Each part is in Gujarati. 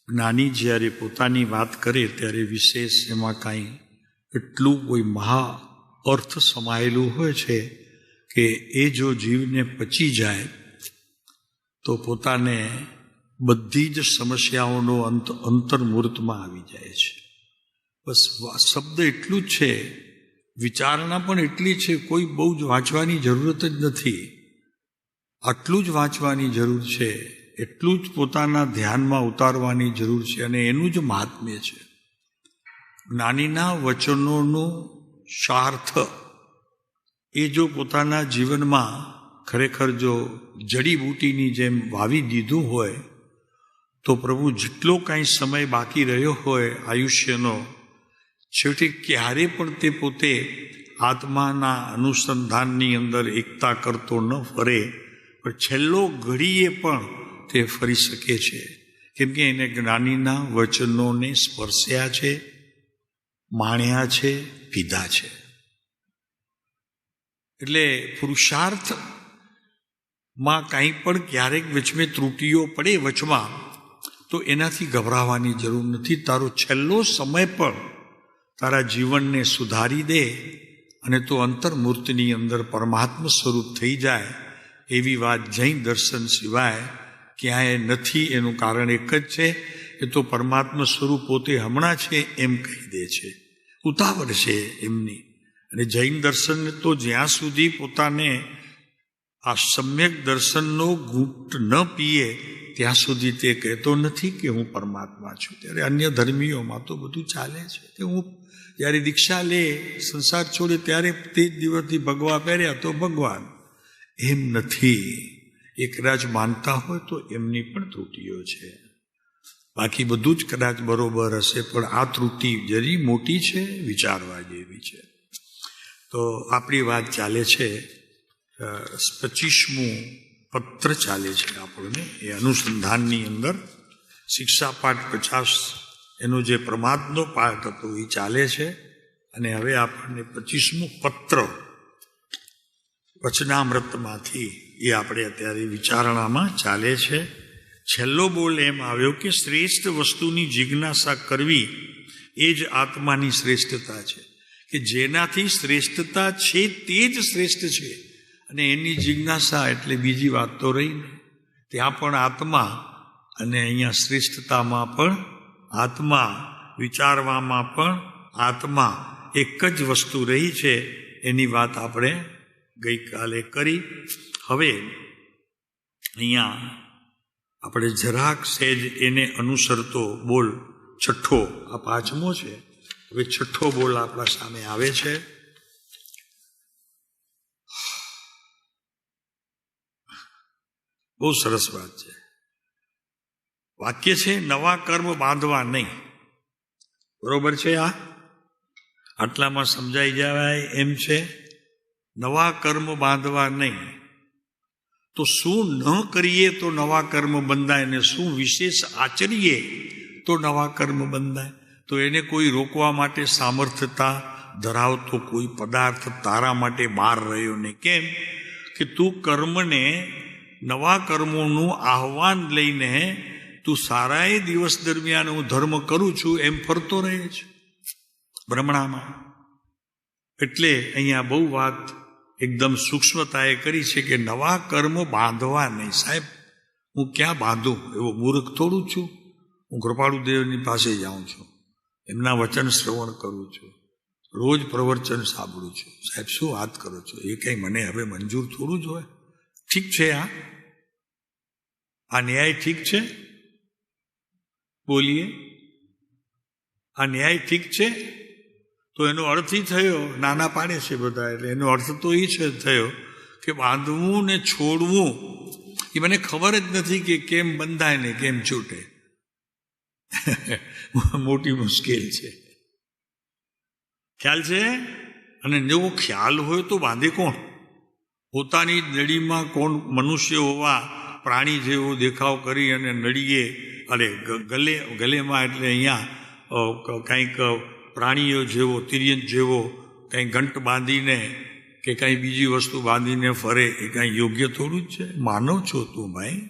જ્ઞાની જ્યારે પોતાની વાત કરે ત્યારે વિશેષ એમાં કાંઈ એટલું કોઈ મહા અર્થ સમાયેલું હોય છે કે એ જો જીવને પચી જાય તો પોતાને બધી જ સમસ્યાઓનો અંત અંતર્મુહૂર્તમાં આવી જાય છે. બસ શબ્દ એટલું જ છે, વિચારણા પણ એટલી છે, કોઈ બહુ જ વાંચવાની જરૂરત જ નથી. આટલું જ વાંચવાની જરૂર છે, એટલું જ પોતાના ધ્યાનમાં ઉતારવાની જરૂર છે અને એનું જ મહાત્મ્ય છે. જ્ઞાનીના વચનોનો સાર્થ એ જો પોતાના જીવનમાં ખરેખર જો જડીબૂટીની જેમ વાવી દીધું હોય તો પ્રભુ જેટલો કાંઈ સમય બાકી રહ્યો હોય આયુષ્યનો, છેવટે ક્યારે પણ તે પોતે આત્માના અનુસંધાનની અંદર એકતા કરતો ન ફરે, પણ છેલ્લો ઘડીએ પણ તે ફરી શકે છે, કેમ કે એને જ્ઞાનીના વચનોને સ્પર્શ્યા છે, માણ્યા છે, પીધા છે. એટલે પુરુષાર્થમાં કાંઈ પણ ક્યારેક વચમે ત્રુટીઓ પડે વચમાં, તો એનાથી ગભરાવાની જરૂર નથી. તારો છેલ્લો સમય પણ તારા જીવનને સુધારી દે અને તો અંતર્મૂર્તિની અંદર પરમાત્મ સ્વરૂપ થઈ જાય, એવી વાત જૈન દર્શન સિવાય ક્યાંય નથી. એનું કારણ એક જ છે, એ તો પરમાત્મ સ્વરૂપ પોતે હમણાં છે એમ કહી દે છે, ઉતાવળ છે એમની. અને જૈન દર્શન તો જ્યાં સુધી પોતાને આ સમ્યક દર્શનનો ઘૂંટ ન પીએ ત્યાં સુધી તે કહેતો નથી કે હું પરમાત્મા છું. ત્યારે અન્ય ધર્મીઓમાં તો બધું ચાલે છે કે હું જ્યારે દીક્ષા લે, સંસાર છોડે ત્યારે તે જ દિવસથી ભગવા પહેર્યા તો ભગવાન. એમ નથી. એ કદાચ માનતા હોય તો એમની પણ ત્રુટીઓ છે, બાકી બધું જ કદાચ બરોબર હશે, પણ આ ત્રુટિ જરી મોટી છે, વિચારવા જેવી છે. તો આપણી વાત ચાલે છે, 25મું પત્ર ચાલે છે આપણને. એ અનુસંધાનની અંદર શિક્ષાપાઠ 50 એનો જે પ્રમાદનો પાઠ હતો એ ચાલે છે. અને હવે આપણને 25મું પત્ર વચનામૃતમાંથી એ આપણે અત્યારે વિચારણામાં ચાલે છે. છેલ્લો બોલ એમ આવ્યો કે શ્રેષ્ઠ વસ્તુની જિજ્ઞાસા કરવી એ જ આત્માની શ્રેષ્ઠતા છે, કે જેનાથી શ્રેષ્ઠતા છે તે જ શ્રેષ્ઠ છે. અને એની જિજ્ઞાસા એટલે બીજી વાત તો રહી ને, ત્યાં પણ આત્મા અને અહીંયા શ્રેષ્ઠતામાં પણ આત્મા, વિચારવામાં પણ આત્મા, એક જ વસ્તુ રહી છે. એની વાત આપણે ગઈકાલે કરી. હવે અહીંયા આપણે જરાક સહેજ એને અનુસરતો બોલ છઠ્ઠો, આ 5મો છે, હવે છઠ્ઠો બોલ આપણા સામે આવે છે. બહુ સરસ વાત છે. વાક્ય છે, નવા કર્મ બાંધવા નહીં. બરોબર છે? આટલામાં સમજાઈ જાય એમ છે. નવા કર્મ બાંધવા નહીં. તો શું ન કરીએ તો નવા કર્મ બંધાય, ને શું વિશેષ આચરીએ તો નવા કર્મ બંધાય? તો એને કોઈ રોકવા માટે સામર્થ્યતા ધરાવતો કોઈ પદાર્થ તારા માટે બહાર રહ્યો નહીં. કેમ કે તું કર્મને, નવા કર્મોનું આહ્વાન લઈને તું સારાએ દિવસ દરમિયાન હું ધર્મ કરું છું એમ ફરતો રહે છે ભ્રમણામાં. એટલે અહીંયા બહુ વાત એકદમ સૂક્ષ્મતાએ કરી છે કે નવા કર્મ બાંધવા નહીં. સાહેબ, હું ક્યાં બાંધું? એવો મૂર્ખ થોડું છું. હું કૃપાળુદેવની પાસે જાઉં છું, એમના વચન શ્રવણ કરું છું, રોજ પ્રવચન સાંભળું છું. સાહેબ, શું વાત કરો છો? એ કંઈ મને હવે મંજૂર થોડું જ હોય. ઠીક છે, આ ન્યાય ઠીક છે? બોલીએ, આ ન્યાય ઠીક છે? તો એનો અર્થ એ થયો, નાના પાડે છે બધા, એટલે એનો અર્થ તો એ છે થયો કે બાંધવું ને છોડવું એ મને ખબર જ નથી કે કેમ બંધાય ને કેમ છૂટે. મોટી મુશ્કેલ છે. ખ્યાલ છે? અને જો ખ્યાલ હોય તો બાંધે કોણ? પોતાની નળીમાં કોણ મનુષ્ય હોવા પ્રાણી જેવો દેખાવ કરી અને નળીએ, અરે ગલેમાં એટલે અહીંયા કંઈક પ્રાણીઓ જેવો, તિર્યંત જેવો કંઈ ઘંટ બાંધીને કે કંઈ બીજી વસ્તુ બાંધીને ફરે, એ કાંઈ યોગ્ય થોડું જ છે? માનવ છો તું ભાઈ.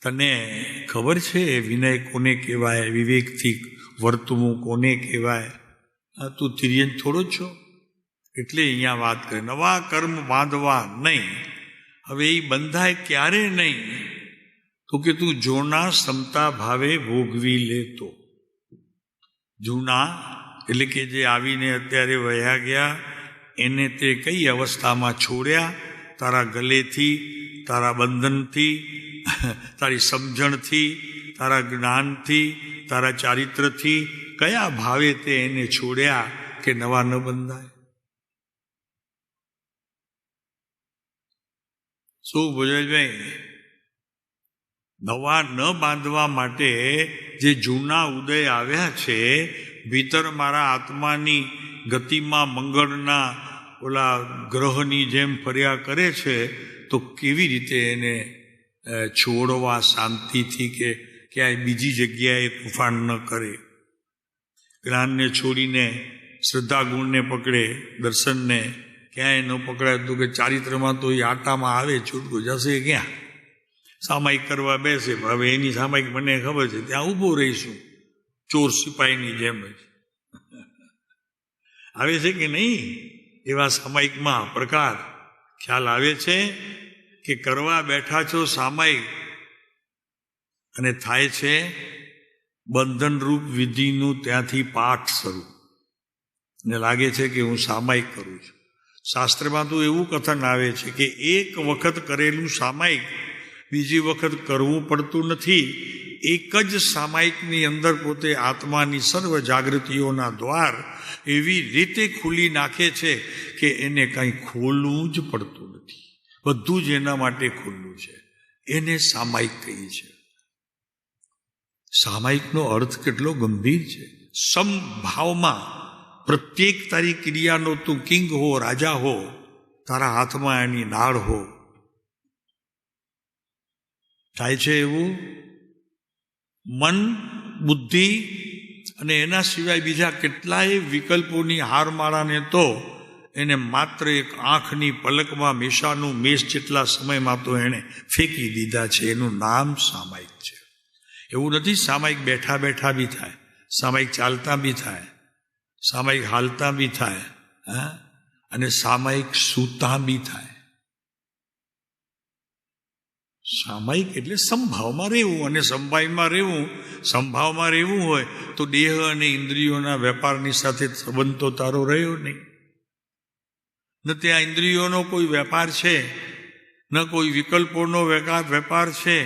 તને ખબર છે વિનય કોને કહેવાય, વિવેકથી વર્તવું કોને કહેવાય? તું તિર્યન થોડો જ છો. એટલે અહીંયા વાત કરે નવા કર્મ બાંધવા નહીં. હવે એ બંધાય ક્યારે નહીં? તો કે તું જોના ક્ષમતા ભાવે ભોગવી લેતો. જૂના એટલે કે જે આવીને અત્યારે વહ્યા ગયા એને તે કઈ અવસ્થામાં છોડ્યા? તારા ગલેથી, તારા બંધનથી, તારી સમજણથી, તારા જ્ઞાનથી, તારા ચારિત્રથી કયા ભાવે તે એને છોડ્યા કે નવા ન બંધાય? શું ભોજરાજભાઈ? નવા ન બાંધવા માટે જે જૂના ઉદય આવ્યા છે, ભીતર મારા આત્માની ગતિમાં મંગળના ઓલા ગ્રહની જેમ ફર્યા કરે છે, તો કેવી રીતે એને છોડવા શાંતિથી કે ક્યાંય બીજી જગ્યાએ તોફાન ન કરે? જ્ઞાનને છોડીને શ્રદ્ધા ગુણને પકડે, દર્શનને ક્યાંય ન પકડાય તો કે ચારિત્રમાં તો એ આટામાં આવે, છૂટકો જશે ક્યાં? સામાયિક કરવા બેસે, હવે એની સામાયિક મને ખબર છે, ત્યાં ઊભો રહીશું ચોર સિપાહીની જેમ જ. આવે છે કે નહીં? એવા સામાયિકમાં પ્રકાર ખ્યાલ આવે છે કે કરવા બેઠા છો સામાયિક અને થાય છે બંધનરૂપ વિધિનું ત્યાંથી પાઠ શરૂ, ને લાગે છે કે હું સામાયિક કરું છું. શાસ્ત્રમાં તો એવું કથન આવે છે કે એક વખત કરેલું સામાયિક બીજી વખત કરવું પડતું નથી. એક જ સામાયિકની અંદર પોતે આત્માની સર્વ જાગૃતિઓના દ્વાર એવી રીતે ખુલી નાખે છે કે એને કંઈ ખોલવું જ પડતું નથી. બધું જ એના માટે ખુલ્લું છે. એને સામાયિક કહી છે. સામાયિકનો અર્થ કેટલો ગંભીર છે. સમભાવમાં પ્રત્યેક તારી ક્રિયાનો તું કિંગ હો, રાજા હો, તારા હાથમાં એની નાળ હો. થાય છે એવું? મન, બુદ્ધિ અને એના સિવાય બીજા કેટલાય વિકલ્પોની હારમાળાને તો એને માત્ર એક આંખની પલકમાં મેષાનું મેષ જેટલા સમયમાં તો એણે ફેંકી દીધા છે. એનું નામ સામાયિક છે. એવું નથી સામાયિક બેઠા બેઠા બી થાય, સામાયિક ચાલતા બી થાય, સામાયિક હાલતા બી થાય, અને સામાયિક સૂતા બી થાય. સામાયિક એટલે સંભાવમાં રહેવું, અને સંભાવમાં રહેવું હોય તો દેહ અને ઇન્દ્રિયોના વેપારની સાથે સંબંધ તો તારો રહ્યો નહીં. ન ત્યાં ઇન્દ્રિયોનો કોઈ વેપાર છે, ન કોઈ વિકલ્પોનો વેપાર છે,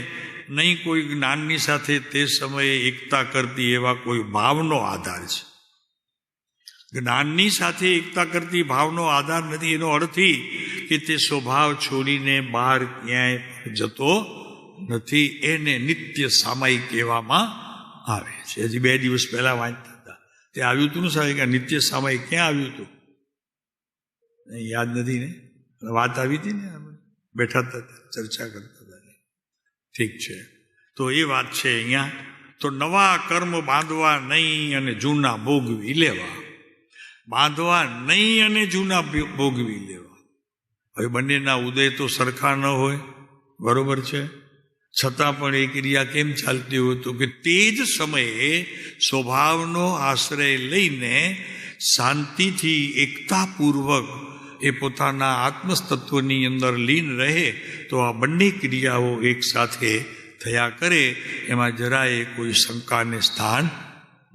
નહીં કોઈ જ્ઞાનની સાથે તે સમયે એકતા કરતી એવા કોઈ ભાવનો આધાર છે. જ્ઞાનની સાથે એકતા કરતી ભાવનો આધાર નથી. એનો અર્થ કે તે સ્વભાવ છોડીને બહાર ક્યાંય જતો નથી. એને નિત્ય સામાયિક કહેવામાં આવે છે. હજી 2 દિવસ પહેલા વાંચતા હતા, તે આવ્યું હતું ને સાહેબ, નિત્ય સામાયિક ક્યાં આવ્યું હતું? યાદ નથી ને? વાત આવી હતી ને, બેઠા હતા ચર્ચા કરતા હતા. ઠીક છે, તો એ વાત છે અહીંયા. તો નવા કર્મ બાંધવા નહીં અને જૂના ભોગવી લેવા. બાંધવા નહીં અને જૂના ભોગવી લેવા. હવે બંનેના ઉદય તો સરખા ન હોય, બરોબર છે, છતાં પણ એ ક્રિયા કેમ ચાલતી હોય તો કે તે જ સમયે સ્વભાવનો આશ્રય લઈને શાંતિથી એકતાપૂર્વક એ પોતાના આત્મતત્વની અંદર લીન રહે તો આ બંને ક્રિયાઓ એક સાથે થયા કરે, એમાં જરાય કોઈ શંકાને સ્થાન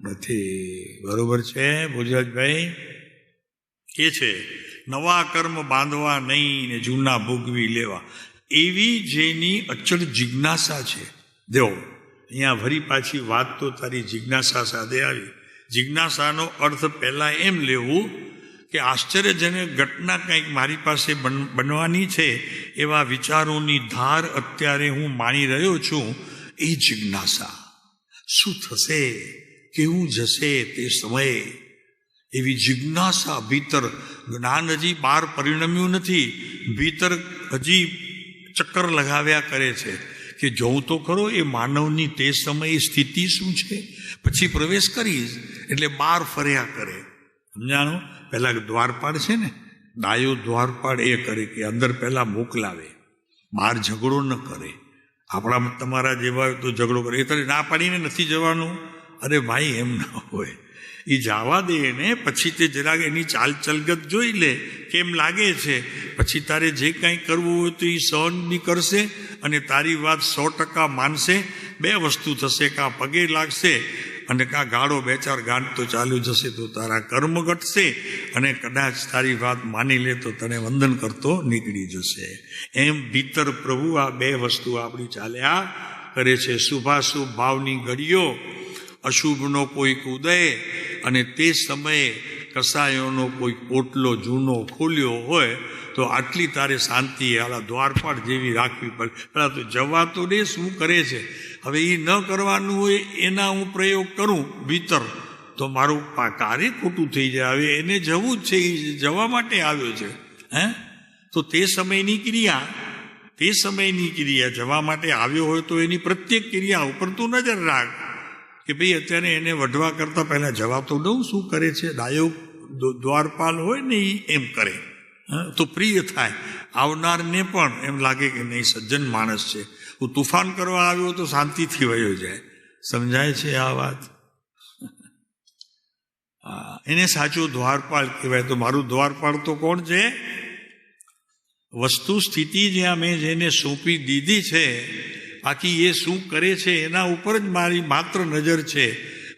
નથી. બરોબર છે ભોજરાજભાઈ? કે છે નવા કર્મ બાંધવા નહીં ને જૂના ભોગવી લેવા. એવી જેની અચળ જિજ્ઞાસા છે. દેવો અહીંયા ફરી પાછી વાત તો તારી જિજ્ઞાસા સાથે આવી. જિજ્ઞાસાનો અર્થ પહેલા એમ લેવું કે આશ્ચર્યજનક ઘટના કંઈક મારી પાસે બનવાની છે એવા વિચારોની ધાર અત્યારે હું માણી રહ્યો છું. એ જિજ્ઞાસા શું થશે, કેવું જશે તે સમયે, એવી જિજ્ઞાસા ભીતર. જ્ઞાન હજી બહાર પરિણમ્યું નથી, ભીતર હજી ચક્કર લગાવ્યા કરે છે કે જોઉં તો ખરો એ માનવની તે સમયે સ્થિતિ શું છે, પછી પ્રવેશ કરીશ. એટલે બહાર ફર્યા કરે. સમજાણો? પહેલા દ્વારપાળ છે ને, ડાયો દ્વારપાળ એ કરે કે અંદર પહેલા મોકલાવે, બહાર ઝઘડો ન કરે. આપણા તમારા જેવા હોય તો ઝઘડો કરે, એ તારે ના પાડીને નથી જવાનું. અરે ભાઈ એમ ના હોય, એ જવા દે ને, પછી તે જરાક એની ચાલ ચલગત જોઈ લે કેમ લાગે છે, પછી તારે જે કાંઈ કરવું હોય તો એ સહન બી કરશે અને તારી વાત 100% માનશે. બે વસ્તુ થશે, કાં પગે લાગશે અને કાં ગાળો 2-4 ગાંઠ તો ચાલુ જશે, તો તારા કર્મ ઘટશે અને કદાચ તારી વાત માની લે તો તને વંદન કરતો નીકળી જશે. એમ ભીતર પ્રભુ આ બે વસ્તુ આપણી ચાલ્યા કરે છે. શુભાશુભ ભાવની ઘડીઓ, અશુભનો કોઈક ઉદય, અને તે સમયે કસાયોનો કોઈ પોટલો જૂનો ખોલ્યો હોય તો આટલી તારે શાંતિ આલા દ્વારપાળ જેવી રાખવી પડે. પેલા તો જવા તો દે, શું કરે છે. હવે એ ન કરવાનું હોય એના હું પ્રયોગ કરું ભીતર તો મારું કાર્ય ખોટું થઈ જાય. હવે એને જવું જ છે, એ જવા માટે આવ્યો છે. તો તે સમયની ક્રિયા જવા માટે આવ્યો હોય તો એની પ્રત્યેક ક્રિયા ઉપર તું નજર રાખ કે ભાઈ અત્યારે એને વઢવા કરતાં પહેલાં જવા તો દઉં, શું કરે છે. ડાયો દ્વારપાલ હોય ને એ એમ કરે તો પ્રિય થાય, આવનારને પણ એમ લાગે કે નહીં સજ્જન માણસ છે. હું તુફાન કરવા આવ્યો તો શાંતિથી વયો જાય. સમજાય છે આ વાત? એને સાચો દ્વારપાળ કહેવાય. તો મારું દ્વારપાળ તો કોણ છે? વસ્તુ સ્થિતિ જ્યાં મેં જેને સોંપી દીધી છે, બાકી એ શું કરે છે એના ઉપર જ મારી માત્ર નજર છે.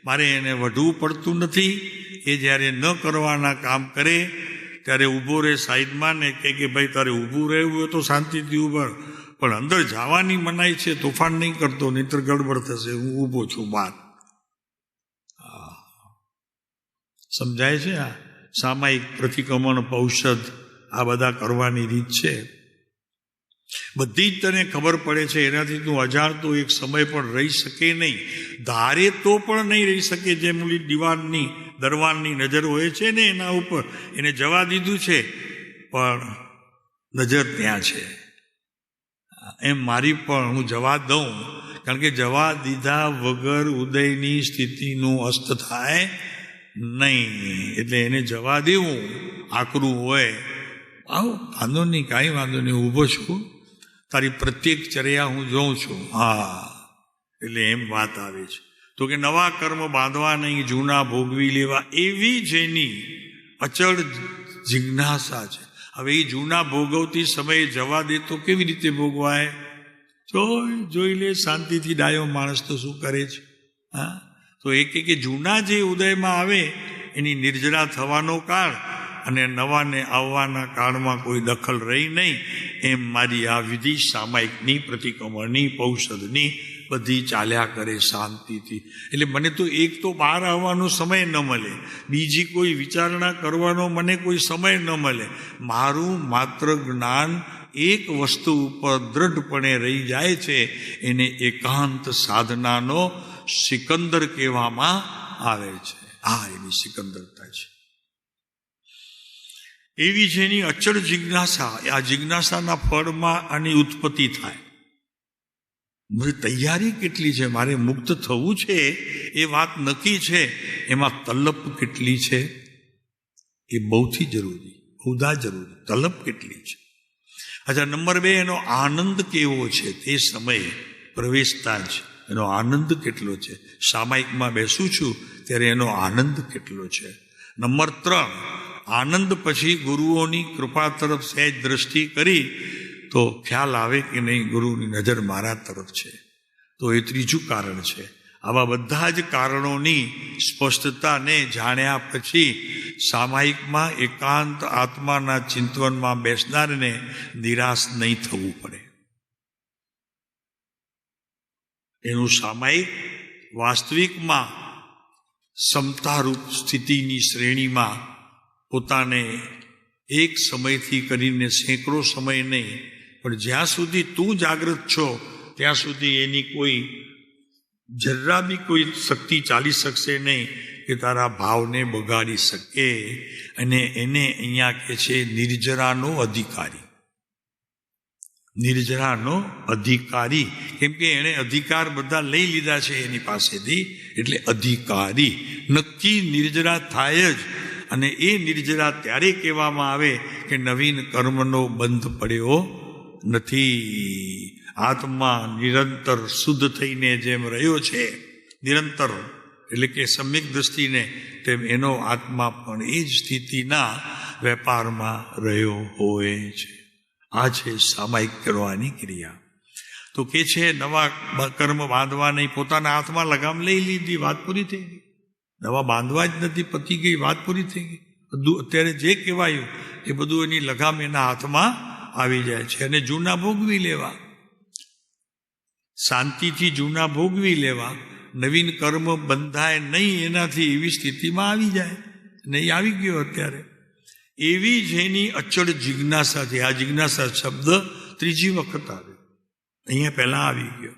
મારે એને વઢવું પડતું નથી. એ જ્યારે ન કરવાના કામ કરે ત્યારે ઊભો રહે સાઈડમાં ને કે ભાઈ તારે ઊભું રહેવું હોય તો શાંતિથી ઊભા, પણ અંદર જવાની મનાઈ છે, તોફાન નહીં કરતો, નહીતર ગડબડ થશે, હું ઊભો છું બહાર. સમજાય છે? આ સામાયિક પ્રતિક્રમણ, ઔષધ, આ બધા કરવાની રીત છે. બધી જ તને ખબર પડે છે. એનાથી તું અજાણતો એક સમય પણ રહી શકે નહીં. ધારે તો પણ નહીં રહી શકે. જેમ ઓલી દીવાનની દરવાનની નજર હોય છે ને એના ઉપર, એને જવા દીધું છે પણ નજર ત્યાં છે. એમ મારી પણ હું જવા દઉં, કારણ કે જવા દીધા વગર ઉદયની સ્થિતિનું અસ્ત થાય નહીં. એટલે એને જવા દેવું. આકરું હોય, આવો વાંધો નહીં, કાંઈ વાંધો નહીં, ઊભો છું, તારી પ્રત્યેક ચર્યા હું જોઉં છું. એટલે એમ વાત આવે છે. તો કે નવા કર્મ બાંધવા નહીં, જૂના ભોગવી લેવા, એવી જેની અચળ જિજ્ઞાસા છે. હવે એ જૂના ભોગવતી સમયે જવા દે તો કેવી રીતે ભોગવાય? જોઈ લે શાંતિથી. ડાયો માણસ તો શું કરે છે? તો એ કે જૂના જે ઉદયમાં આવે એની નિર્જરા થવાનો કાળ અને નવાને આવવાના કાળમાં કોઈ દખલ રહી નહીં. એમ મારી આ વિધિ સામાયિકની, પ્રતિક્રમણની, ઔષધની બધી ચાલ્યા કરે શાંતિથી. એટલે મને તો એક તો બહાર આવવાનો સમય ન મળે, બીજી કોઈ વિચારણા કરવાનો મને કોઈ સમય ન મળે. મારું માત્ર જ્ઞાન એક વસ્તુ ઉપર દ્રઢપણે રહી જાય છે. એને એકાંત સાધનાનો સિકંદર કહેવામાં આવે છે. એની સિકંદરતા છે. એવી જેની અચળ જિજ્ઞાસા, આ જિજ્ઞાસાના ફળમાં આની ઉત્પત્તિ થાય. મારી તૈયારી કેટલી છે, મારે મુક્ત થવું છે એ વાત નક્કી છે, એમાં તલપ કેટલી છે એ બહુથી જરૂરી, બહુધા જરૂરી. તલપ કેટલી છે? અચ્છા, નંબર 2, એનો આનંદ કેવો છે તે સમયે પ્રવેશતા જ એનો આનંદ કેટલો છે? સામાયિકમાં બેસું છું ત્યારે એનો આનંદ કેટલો છે? નંબર 3, આનંદ પછી ગુરુઓની કૃપા તરફ સહેજ દ્રષ્ટિ કરી તો ખ્યાલ આવે કે નહીં ગુરુની નજર મારા તરફ છે. તો એ ત્રીજું કારણ છે. આવા બધા જ કારણોની સ્પષ્ટતાને જાણ્યા પછી સામાયિકમાં એકાંત આત્માના ચિંતવનમાં બેસનારને નિરાશ નહીં થવું પડે. એનું સામાયિક વાસ્તવિકમાં સમતારૂપ સ્થિતિની શ્રેણીમાં પોતાને એક સમયથી કરીને સેંકડો સમય નહીં, પણ જ્યાં સુધી તું જાગૃત છો ત્યાં સુધી એની કોઈ જરા બી કોઈ શક્તિ ચાલી શકશે નહીં કે તારા ભાવને બગાડી શકે. અને એને અહીંયા કહે છે નિર્જરાનો અધિકારી. નિર્જરાનો અધિકારી, કેમ કે એણે અધિકાર બધા લઈ લીધા છે એની પાસેથી, એટલે અધિકારી. નક્કી નિર્જરા થાય જ. અને એ નિર્જરા ત્યારે કહેવામાં આવે કે નવીન કર્મનો બંધ પડ્યો નથી. આત્મા નિરંતર શુદ્ધ થઈને જેમ રહ્યો છે, નિરંતર એટલે કે સમ્યક દ્રષ્ટિને, તેમ એનો આત્મા પણ એ જ સ્થિતિના વેપારમાં રહ્યો હોય છે. આ છે સામાયિક કરવાની ક્રિયા. તો કે છે નવા કર્મ બાંધવા નહીં, પોતાના હાથમાં લગામ લઈ લીધી, વાત પૂરી થઈ ગઈ. નવા બાંધવા જ નથી, પતી ગઈ, વાત પૂરી થઈ ગઈ. બધું અત્યારે જે કહેવાયું એ બધું એની લગામ એના હાથમાં આવી જાય છે. અને જૂના ભોગવી લેવા, શાંતિથી જૂના ભોગવી લેવા, નવીન કર્મ બંધાય નહીં એનાથી, એવી સ્થિતિમાં આવી જાય. નહીં આવી ગયો અત્યારે. એવી જેની અચળ જિજ્ઞાસા છે. આ જિજ્ઞાસા શબ્દ ત્રીજી વખત આવે, અહીંયા પહેલા આવી ગયો.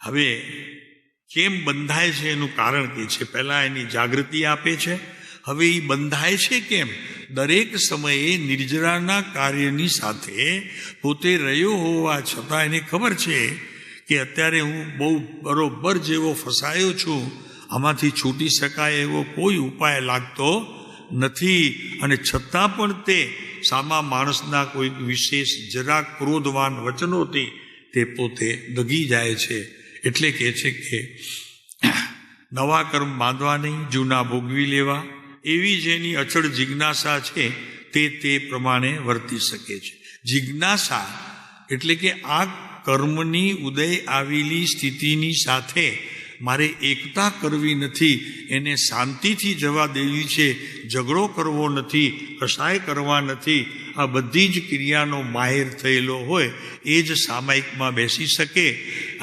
હવે કેમ બંધાય છે એનું કારણ કે છે, પહેલા એની જાગૃતિ આપે છે. હવે એ બંધાય છે કેમ? દરેક સમયે નિર્જરાના કાર્યની સાથે પોતે રહ્યો હોવા છતાં એને ખબર છે કે અત્યારે હું બહુ બરોબર જેવો ફસાયો છું, આમાંથી છૂટી શકાય એવો કોઈ ઉપાય લાગતો નથી. અને છતાં પણ તે સામા માણસના કોઈ વિશેષ જરા ક્રોધવાન વચનોથી તે પોતે દગી જાય છે. એટલે કહે છે કે નવા કર્મ બાંધવા નહીં, જૂના ભોગવી લેવા. એવી જેની અચળ જિજ્ઞાસા છે તે પ્રમાણે વર્તી શકે છે. જિજ્ઞાસા એટલે કે આ કર્મની ઉદય આવેલી સ્થિતિની સાથે મારે એકતા કરવી નથી, એને શાંતિથી જવા દેવી છે, ઝઘડો કરવો નથી, કસાય કરવા નથી. આ બધી જ ક્રિયાનો માહિર થયેલો હોય એ જ સામાયિકમાં બેસી શકે.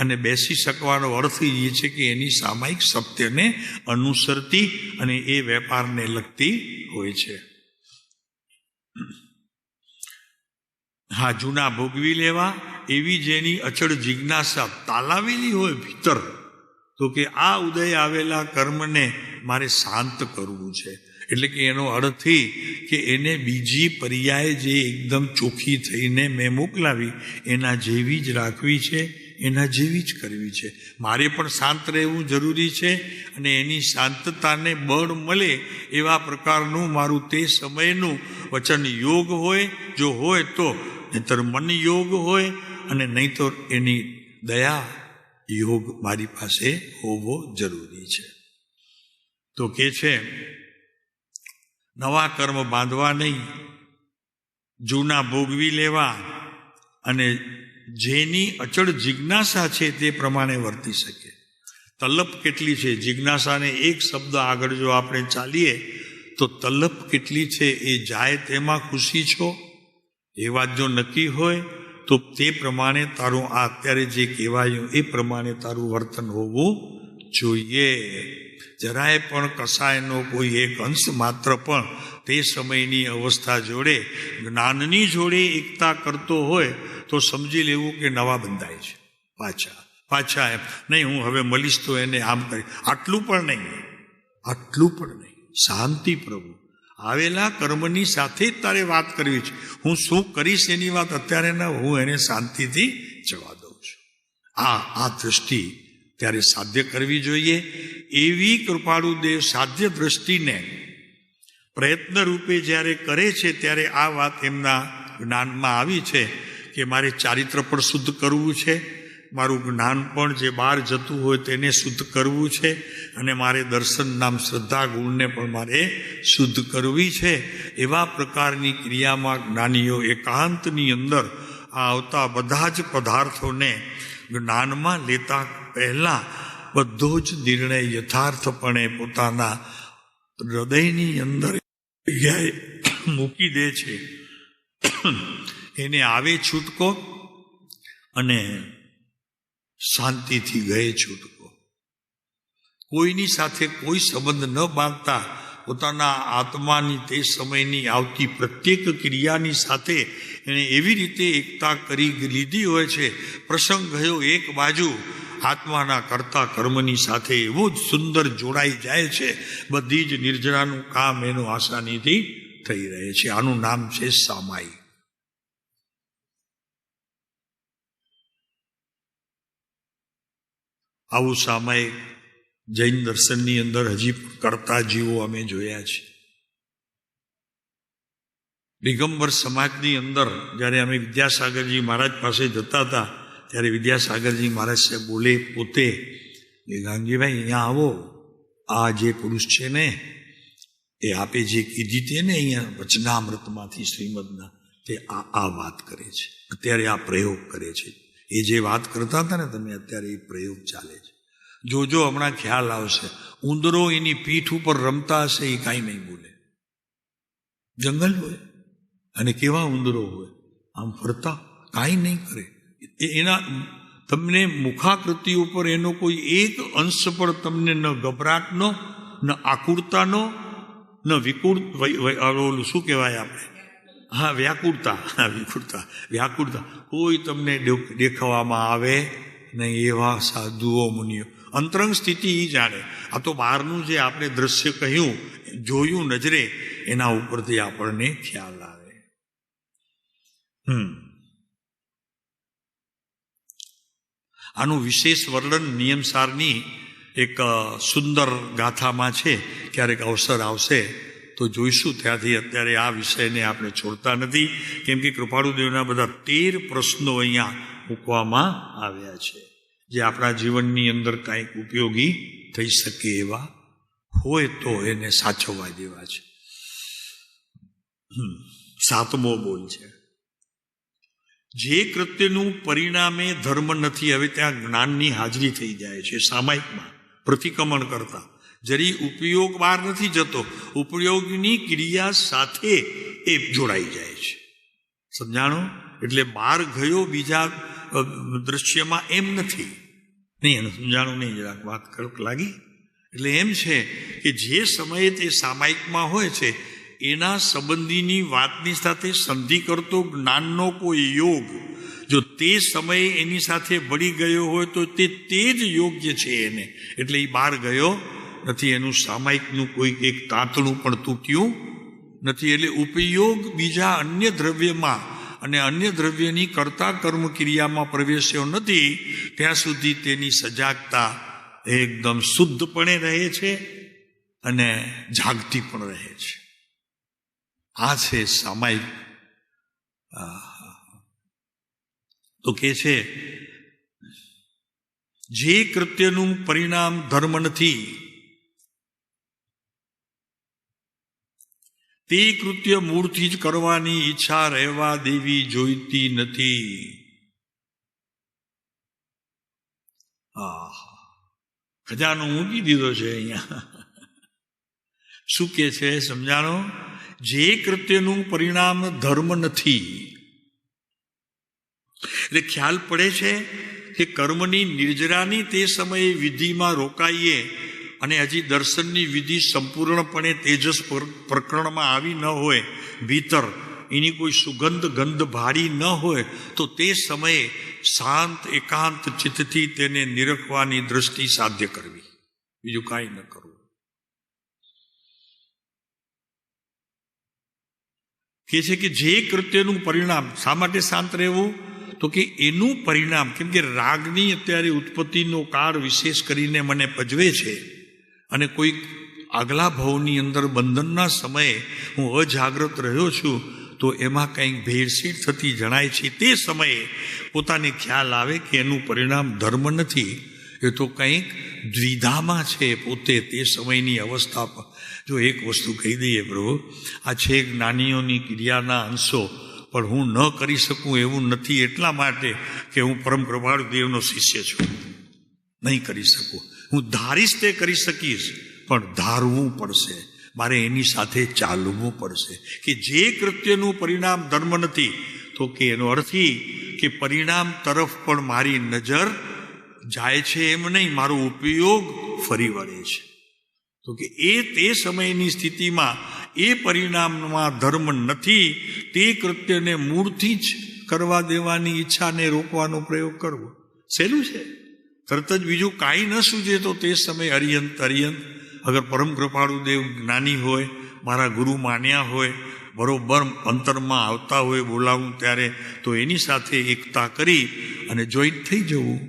અને બેસી શકવાનો અર્થ એ છે કે એની સામાયિક સત્યને અનુસરતી અને એ વેપારને લગતી હોય છે. હા, જૂના ભોગવી લેવા. એવી જેની અચળ જિજ્ઞાસા તાલાવેલી હોય ભીતર, તો કે આ ઉદય આવેલા કર્મને મારે શાંત કરવું છે. એટલે કે એનો અર્થ કે એને બીજી પર્યાય જે એકદમ ચોખ્ખી થઈને મેં મોકલાવી એના જેવી જ રાખવી છે, એના જેવી જ કરવી છે. મારે પણ શાંત રહેવું જરૂરી છે. અને એની શાંતતાને બળ મળે એવા પ્રકારનું મારું તે સમયનું વચન યોગ હોય, જો હોય તો, નહીતર મન યોગ હોય, અને નહીં તો એની દયા યોગ મારી પાસે હોવો જરૂરી છે. તો કે છે નવા કર્મ બાંધવા નહીં, જૂના ભોગવી લેવા, અને જેની અચળ જિજ્ઞાસા છે તે પ્રમાણે વર્તી શકે. તલપ કેટલી છે જિજ્ઞાસાને એક શબ્દ આગળ જો આપણે ચાલીએ તો તલપ કેટલી છે એ જાય તેમાં ખુશી છો, એ વાત જો નક્કી હોય તો તે પ્રમાણે તારું આ અત્યારે જે કહેવાયું એ પ્રમાણે તારું વર્તન હોવું જોઈએ. જરાય પણ કસાયનો કોઈ એક અંશ માત્ર પણ તે સમયની અવસ્થા જોડે, જ્ઞાનની જોડે એકતા કરતો હોય તો સમજી લેવું કે નવા બંધાય છે. પાછા એમ નહીં, હું હવે મળીશ તો એને આમ કરી, આટલું પણ નહીં. શાંતિ પ્રભુ આવેલા કર્મની સાથે જ તારે વાત કરવી છે. હું શું કરીશ એની વાત અત્યારે ના, હું એને શાંતિથી જવા દઉં છું. આ દ્રષ્ટિ ત્યારે સાધ્ય કરવી જોઈએ. એવી કૃપાળુ દેવ સાધ્ય દ્રષ્ટિને પ્રયત્ન રૂપે જ્યારે કરે છે ત્યારે આ વાત એમના જ્ઞાનમાં આવી છે કે મારે ચારિત્ર પણ શુદ્ધ કરવું છે, મારું જ્ઞાન પણ જે બહાર જતું હોય તેને શુદ્ધ કરવું છે, અને મારે દર્શન નામ શ્રદ્ધા ગુણને પણ મારે શુદ્ધ કરવી છે. એવા પ્રકારની ક્રિયામાં જ્ઞાનીઓ એકાંતની અંદર આ આવતા બધા જ પદાર્થોને જ્ઞાનમાં લેતા પહેલા બધો જ નિર્ણય યથાર્થપણે પોતાના હૃદયની અંદર મૂકી દે છે. એને આવે છૂટકો અને શાંતિથી ગયે છૂટકો. કોઈની સાથે કોઈ સંબંધ ન બાંધતા પોતાના આત્માની તે સમયની આવતી પ્રત્યેક ક્રિયાની સાથે એણે એવી રીતે એકતા કરી લીધી હોય છે. પ્રસંગ ગયો એક બાજુ, આત્માના કરતા કર્મની સાથે એવો જ સુંદર જોડાઈ જાય છે. બધી જ નિર્જરાનું કામ એનું આસાનીથી થઈ રહે છે. આનું નામ છે સામાયિક. આવું સામાયિક જૈન દર્શનની અંદર હજી કરતા જીવો અમે જોયા છે. દિગંબર સમાજની અંદર જ્યારે અમે વિદ્યાસાગરજી મહારાજ પાસે જતા હતા ત્યારે વિદ્યાસાગરજી મહારાજ સાહેબ બોલે પોતે કે ગાંધીભાઈ અહીંયા આવો, આ જે પુરુષ છે ને એ આપે જે કીધી તે ને અહીંયા વચનામૃતમાંથી શ્રીમદના તે આ વાત કરે છે, અત્યારે આ પ્રયોગ કરે છે. એ જે વાત કરતા હતા ને તમે અત્યારે એ પ્રયોગ ચાલે છે. જોજો હમણાં ખ્યાલ આવશે. ઉંદરો એની પીઠ ઉપર રમતા હશે, એ કાંઈ નહીં બોલે. જંગલ હોય અને કેવા ઉંદરો હોય, આમ ફરતા, કાંઈ નહીં કરે. એના તમને મુખાકૃતિ ઉપર એનો કોઈ એક અંશ પણ તમને ન ગભરાટનો, ન આકુરતાનો, ન વિકુળ, ઓલું શું કહેવાય આપણે, હા વ્યાકુળતા કોઈ તમને દેખાવામાં આવે નહીં. એવા સાધુઓ મુનિઓ અંતરંગ સ્થિતિ એ જાણે. આ તો બહારનું જે આપણે દ્રશ્ય કહ્યું, જોયું નજરે, એના ઉપરથી આપણને ખ્યાલ આવે. આનું વિશેષ વર્ણન નિયમસારની એક સુંદર ગાથામાં છે. ક્યારેક અવસર આવશે તો જોઈશું. ત્યાંથી અત્યારે આ વિષયને આપણે છોડતા નથી, કેમ કે કૃપાળુદેવના બધા 13 પ્રશ્નો અહીંયા મૂકવામાં આવ્યા છે, જે આપણા જીવનની અંદર કાંઈક ઉપયોગી થઈ શકે એવા હોય તો એને સાચવવા જેવા છે. 7મો બોલ છે, જે કૃત્યનું પરિણામે ધર્મ નથી. હવે ત્યાં જ્ઞાનની હાજરી થઈ જાય છે સામાયિકમાં, પ્રતિક્રમણ કરતા જરી ઉપયોગ બહાર નથી જતો, ઉપયોગની ક્રિયા સાથે એ જોડાઈ જાય છે. સમજાણો? એટલે બહાર ગયો બીજા દ્રશ્યમાં એમ નથી. નહીં, એનું સમજાણું નહીં, જરાક વાત કડક લાગી. એટલે એમ છે કે જે સમયે તે સામાયિકમાં હોય છે એના સંબંધીની વાતની સાથે સંધિ કરતો જ્ઞાનનો કોઈ યોગ જો તે સમયે એની સાથે ભળી ગયો હોય તો તે જ યોગ્ય છે એને. એટલે એ બહાર ગયો નથી, એનું સામાયિકનું કોઈ એક તાંતણું પણ તૂટ્યું નથી. એટલે ઉપયોગ બીજા અન્ય દ્રવ્યમાં અને અન્ય દ્રવ્યની કરતા કર્મ ક્રિયામાં પ્રવેશ્યો નથી ત્યાં સુધી તેની સજાગતા એકદમ શુદ્ધપણે રહે છે અને જાગતી પણ રહે છે. આ છે સામાયિક. તો કે છે, જે કૃત્યનું પરિણામ ધર્મ નથી તે કૃત્ય મૂળથી જ કરવાની ઈચ્છા રહેવા દેવી જોઈતી નથી. ખજાનો મૂકી દીધો છે અહીંયા. શું કે છે સમજાણો? જે કૃત્યનું પરિણામ ધર્મ નથી, એટલે ખ્યાલ પડે છે કે કર્મની નિર્જરાની તે સમયે વિધિમાં રોકાઈએ અને હજી દર્શનની વિધિ સંપૂર્ણપણે તેજસ પ્રકરણમાં આવી ન હોય, ભીતર એની કોઈ સુગંધ ગંધ ભારી ન હોય, તો તે સમયે શાંત એકાંત ચિત્તથી તેને નિરખવાની દ્રષ્ટિ સાધ્ય કરવી, બીજું કાંઈ ન કરવું. કે છે કે જે કૃત્યનું પરિણામ, શા માટે શાંત રહેવું? તો કે એનું પરિણામ, કેમ કે રાગની અત્યારે ઉત્પત્તિનો કાળ વિશેષ કરીને મને પજવે છે અને કોઈક આગલા ભાવની અંદર બંધનના સમયે હું અજાગ્રત રહ્યો છું તો એમાં કંઈક ભેળસેળ થતી જણાય છે. તે સમયે પોતાને ખ્યાલ આવે કે એનું પરિણામ ધર્મ નથી, એ તો કંઈક દ્વિધામાં છે પોતે તે સમયની અવસ્થા પર. જો એક વસ્તુ કહી દઈએ પ્રભુ, આ છે જ્ઞાનીઓની ક્રિયાના અંશો, પણ હું ન કરી શકું એવું નથી એટલા માટે કે હું પરમ કૃપાળુ દેવનો શિષ્ય છું, નહીં કરી શકું. હું ધારીશ તે કરી શકીશ, પણ ધારવું પડશે, મારે એની સાથે ચાલવું પડશે. કે જે કૃત્યનું પરિણામ ધર્મ નથી, તો કે એનો અર્થ કે પરિણામ તરફ પણ મારી નજર જાય છે એમ નહીં, મારો ઉપયોગ ફરી વળે છે. તો કે તે સમયની સ્થિતિમાં એ પરિણામમાં ધર્મ નથી, તે કૃત્યને મૂળથી જ કરવા દેવાની ઈચ્છાને રોકવાનો પ્રયોગ કરવો સહેલું છે. તરત જ બીજું કાંઈ ન સૂજે તો તે સમયે અરિયંત અગર પરમ કૃપાળુ દેવ જ્ઞાની હોય, મારા ગુરુ માન્યા હોય, બરોબર અંતરમાં આવતા હોય બોલાવું ત્યારે, તો એની સાથે એકતા કરી અને જોઈન્ટ થઈ જવું.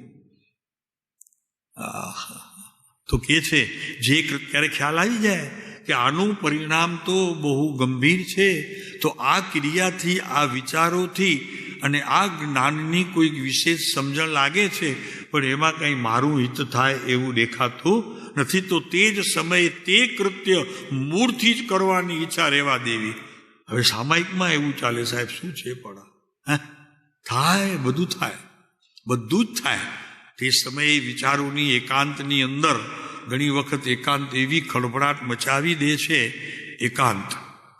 તો કે છે જે ક્યારે ખ્યાલ આવી જાય કે આનું પરિણામ તો બહુ ગંભીર છે, તો આ ક્રિયાથી, આ વિચારોથી અને આ જ્ઞાનની કોઈક વિશેષ સમજણ લાગે છે, પણ એમાં કંઈ મારું હિત થાય એવું દેખાતું નથી. તો તે જ સમયે તે કૃત્ય મૂળથી જ કરવાની ઈચ્છા રહેવા દેવી. હવે સામાયિકમાં એવું ચાલે, સાહેબ શું છે પડા, થાય, બધું થાય, બધું જ થાય. તે સમયે વિચારોની એકાંતની અંદર ઘણી વખત એકાંત એવી ખળભળાટ મચાવી દે છે, એકાંત,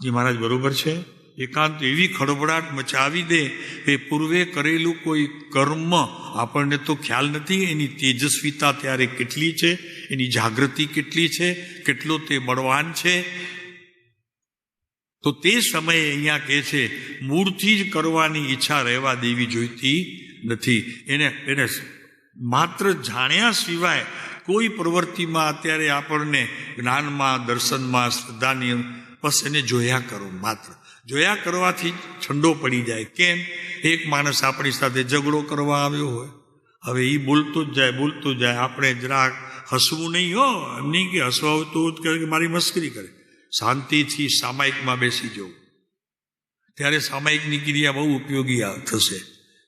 જી મહારાજ બરોબર છે, એકાંત એવી ખળભળાટ મચાવી દે કે પૂર્વે કરેલું કોઈ કર્મ આપણને તો ખ્યાલ નથી, એની તેજસ્વીતા ત્યારે કેટલી છે, એની જાગૃતિ કેટલી છે, કેટલો તે બળવાન છે. તો તે સમયે અહીંયા કહે છે મૂળથી જ કરવાની ઈચ્છા રહેવા દેવી જોઈતી નથી. એને માત્ર જાણ્યા સિવાય કોઈ પ્રવૃત્તિમાં અત્યારે આપણને જ્ઞાનમાં, દર્શનમાં, શ્રદ્ધાની, બસ એને જોયા કરો, માત્ર જોયા કરવાથી ઠંડો પડી જાય. કેમ? એક માણસ આપણી સાથે ઝઘડો કરવા આવ્યો હોય, હવે એ બોલતો જ જાય, આપણે જરાક હસવું નહીં, એમ નહીં કે હસવા આવતું કરે કે મારી મસ્કરી કરે, શાંતિથી સામાયિકમાં બેસી જવું. ત્યારે સામાયિકની ક્રિયા બહુ ઉપયોગી થશે.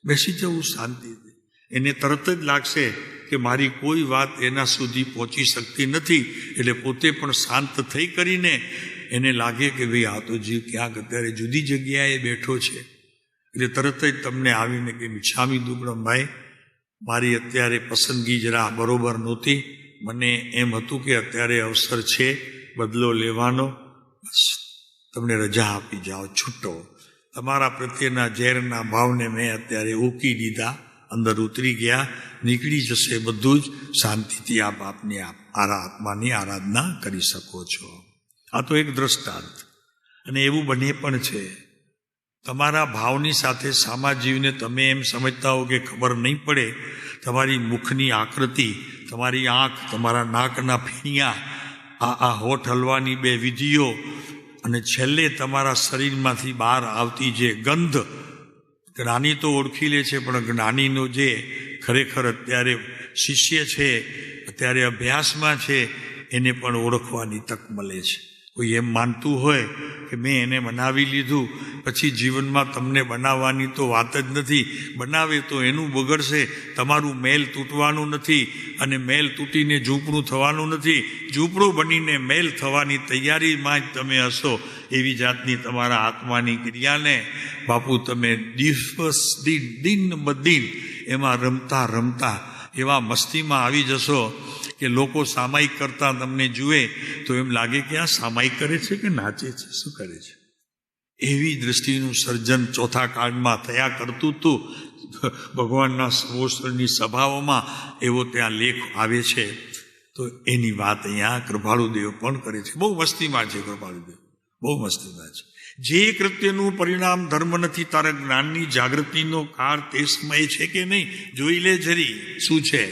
બેસી જવું શાંતિથી. એને તરત જ લાગશે કે મારી કોઈ વાત એના સુધી પહોંચી શકતી નથી, એટલે પોતે પણ શાંત થઈ કરીને એને લાગે કે ભાઈ આ તો જીવ ક્યાંક અત્યારે જુદી જગ્યાએ બેઠો છે. એટલે તરત જ તમને આવીને કે મિચ્છામી દુક્કડમ, ભાઈ મારી અત્યારે પસંદગી જરા બરોબર નહોતી, મને એમ હતું કે અત્યારે અવસર છે બદલો લેવાનો, બસ તમને રજા આપી જાઓ, છૂટો. તમારા પ્રત્યેના ઝેરના ભાવને મેં અત્યારે ઉકી દીધા, અંદર ઉતરી ગયા, નીકળી જશે બધું જ, શાંતિથી આપ આપની આત્માની આરાધના કરી શકો છો. આ તો એક દ્રષ્ટાંત. અને એવું બને પણ છે, તમારા ભાવની સાથે સામા જીવને તમે એમ સમજતા હો કે ખબર નહીં પડે, તમારી મુખની આકૃતિ, તમારી આંખ, તમારા નાકના ફીણિયા, આ હોઠ હલવાની બે વિધિઓ, અને છેલ્લે તમારા શરીરમાંથી બહાર આવતી જે ગંધ, જ્ઞાની તો ઓળખી લે છે, પણ જ્ઞાનીનો જે ખરેખર અત્યારે શિષ્ય છે, અત્યારે અભ્યાસમાં છે, એને પણ ઓળખવાની તક મળે છે. કોઈ એમ માનતું હોય કે મેં એને બનાવી લીધું, પછી જીવનમાં તમને બનાવવાની તો વાત જ નથી, બનાવે તો એનું બગડશે, તમારું મેલ તૂટવાનું નથી, અને મેલ તૂટીને ઝૂંપડું થવાનું નથી, ઝૂંપડું બનીને મેલ થવાની તૈયારીમાં જ તમે હશો. એવી જાતની તમારા આત્માની ક્રિયાને બાપુ તમે દિવસ દિન બદિન એમાં રમતા રમતા એવા મસ્તીમાં આવી જશો કે લોકો સામાયિક કરતા તમને જુએ તો એમ લાગે કે આ સામાયિક કરે છે કે નાચે છે, શું કરે છે. એવી દૃષ્ટિનું સર્જન ચોથા કાળમાં થયા કરતું હતું. ભગવાનના સમોસ્તરની સભાઓમાં એવો ત્યાં લેખ આવે છે. તો એની વાત અહીંયા કૃપાળુદેવ પણ કરે છે. બહુ મસ્તીમાં છે કૃપાળુદેવ, બહુ મસ્તીમાં છે. જે કૃત્યનું પરિણામ ધર્મ નથી, તારા જ્ઞાનની જાગૃતિનો કાળ તે સમય છે કે નહીં, જોઈ લે જરી શું છે.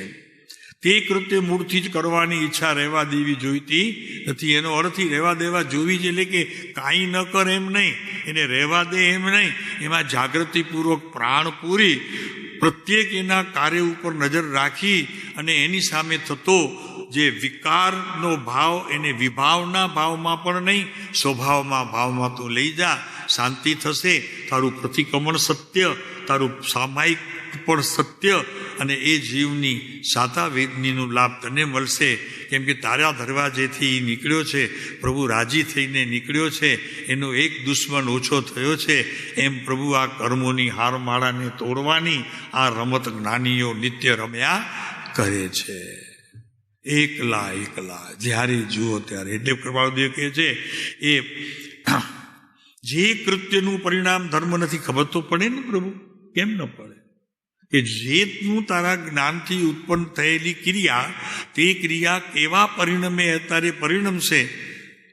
તે કૃત્ય મૂળથી જ કરવાની ઈચ્છા રહેવા દેવી જોઈતી નથી. એનો અર્થ રહેવા દેવા જોવી જ એટલે કે કાંઈ ન કર એમ નહીં, એને રહેવા દે એમ નહીં, એમાં જાગૃતિપૂર્વક પ્રાણ પૂરી પ્રત્યેક એના કાર્ય ઉપર નજર રાખી અને એની સામે થતો જે વિકારનો ભાવ એને વિભાવના ભાવમાં પણ નહીં, સ્વભાવમાં ભાવમાં તો લઈ જા, શાંતિ થશે. તારું પ્રતિક્રમણ સત્ય, તારું સામાયિક પણ સત્ય, અને એ જીવની સાતા વેદનીનો લાભ તને મળશે. કેમ કે તારા દરવાજેથી નીકળ્યો છે, પ્રભુ રાજી થઈને નીકળ્યો છે, એનો એક દુશ્મન ઓછો થયો છે. એમ પ્રભુ આ કર્મોની હારમાળાને તોડવાની આ રમત જ્ઞાનીઓ નિત્ય રમ્યા કરે છે, એકલા એકલા જ્યારે જુઓ ત્યારે. એટલે કૃપાળુદેવ કહે છે એ જે કૃત્યનું પરિણામ ધર્મ નથી, ખબર તો પડે ને પ્રભુ, કેમ ન પડે? કે જેનું તારા જ્ઞાનથી ઉત્પન્ન થયેલી ક્રિયા, તે ક્રિયા કેવા પરિણમે અત્યારે પરિણમશે,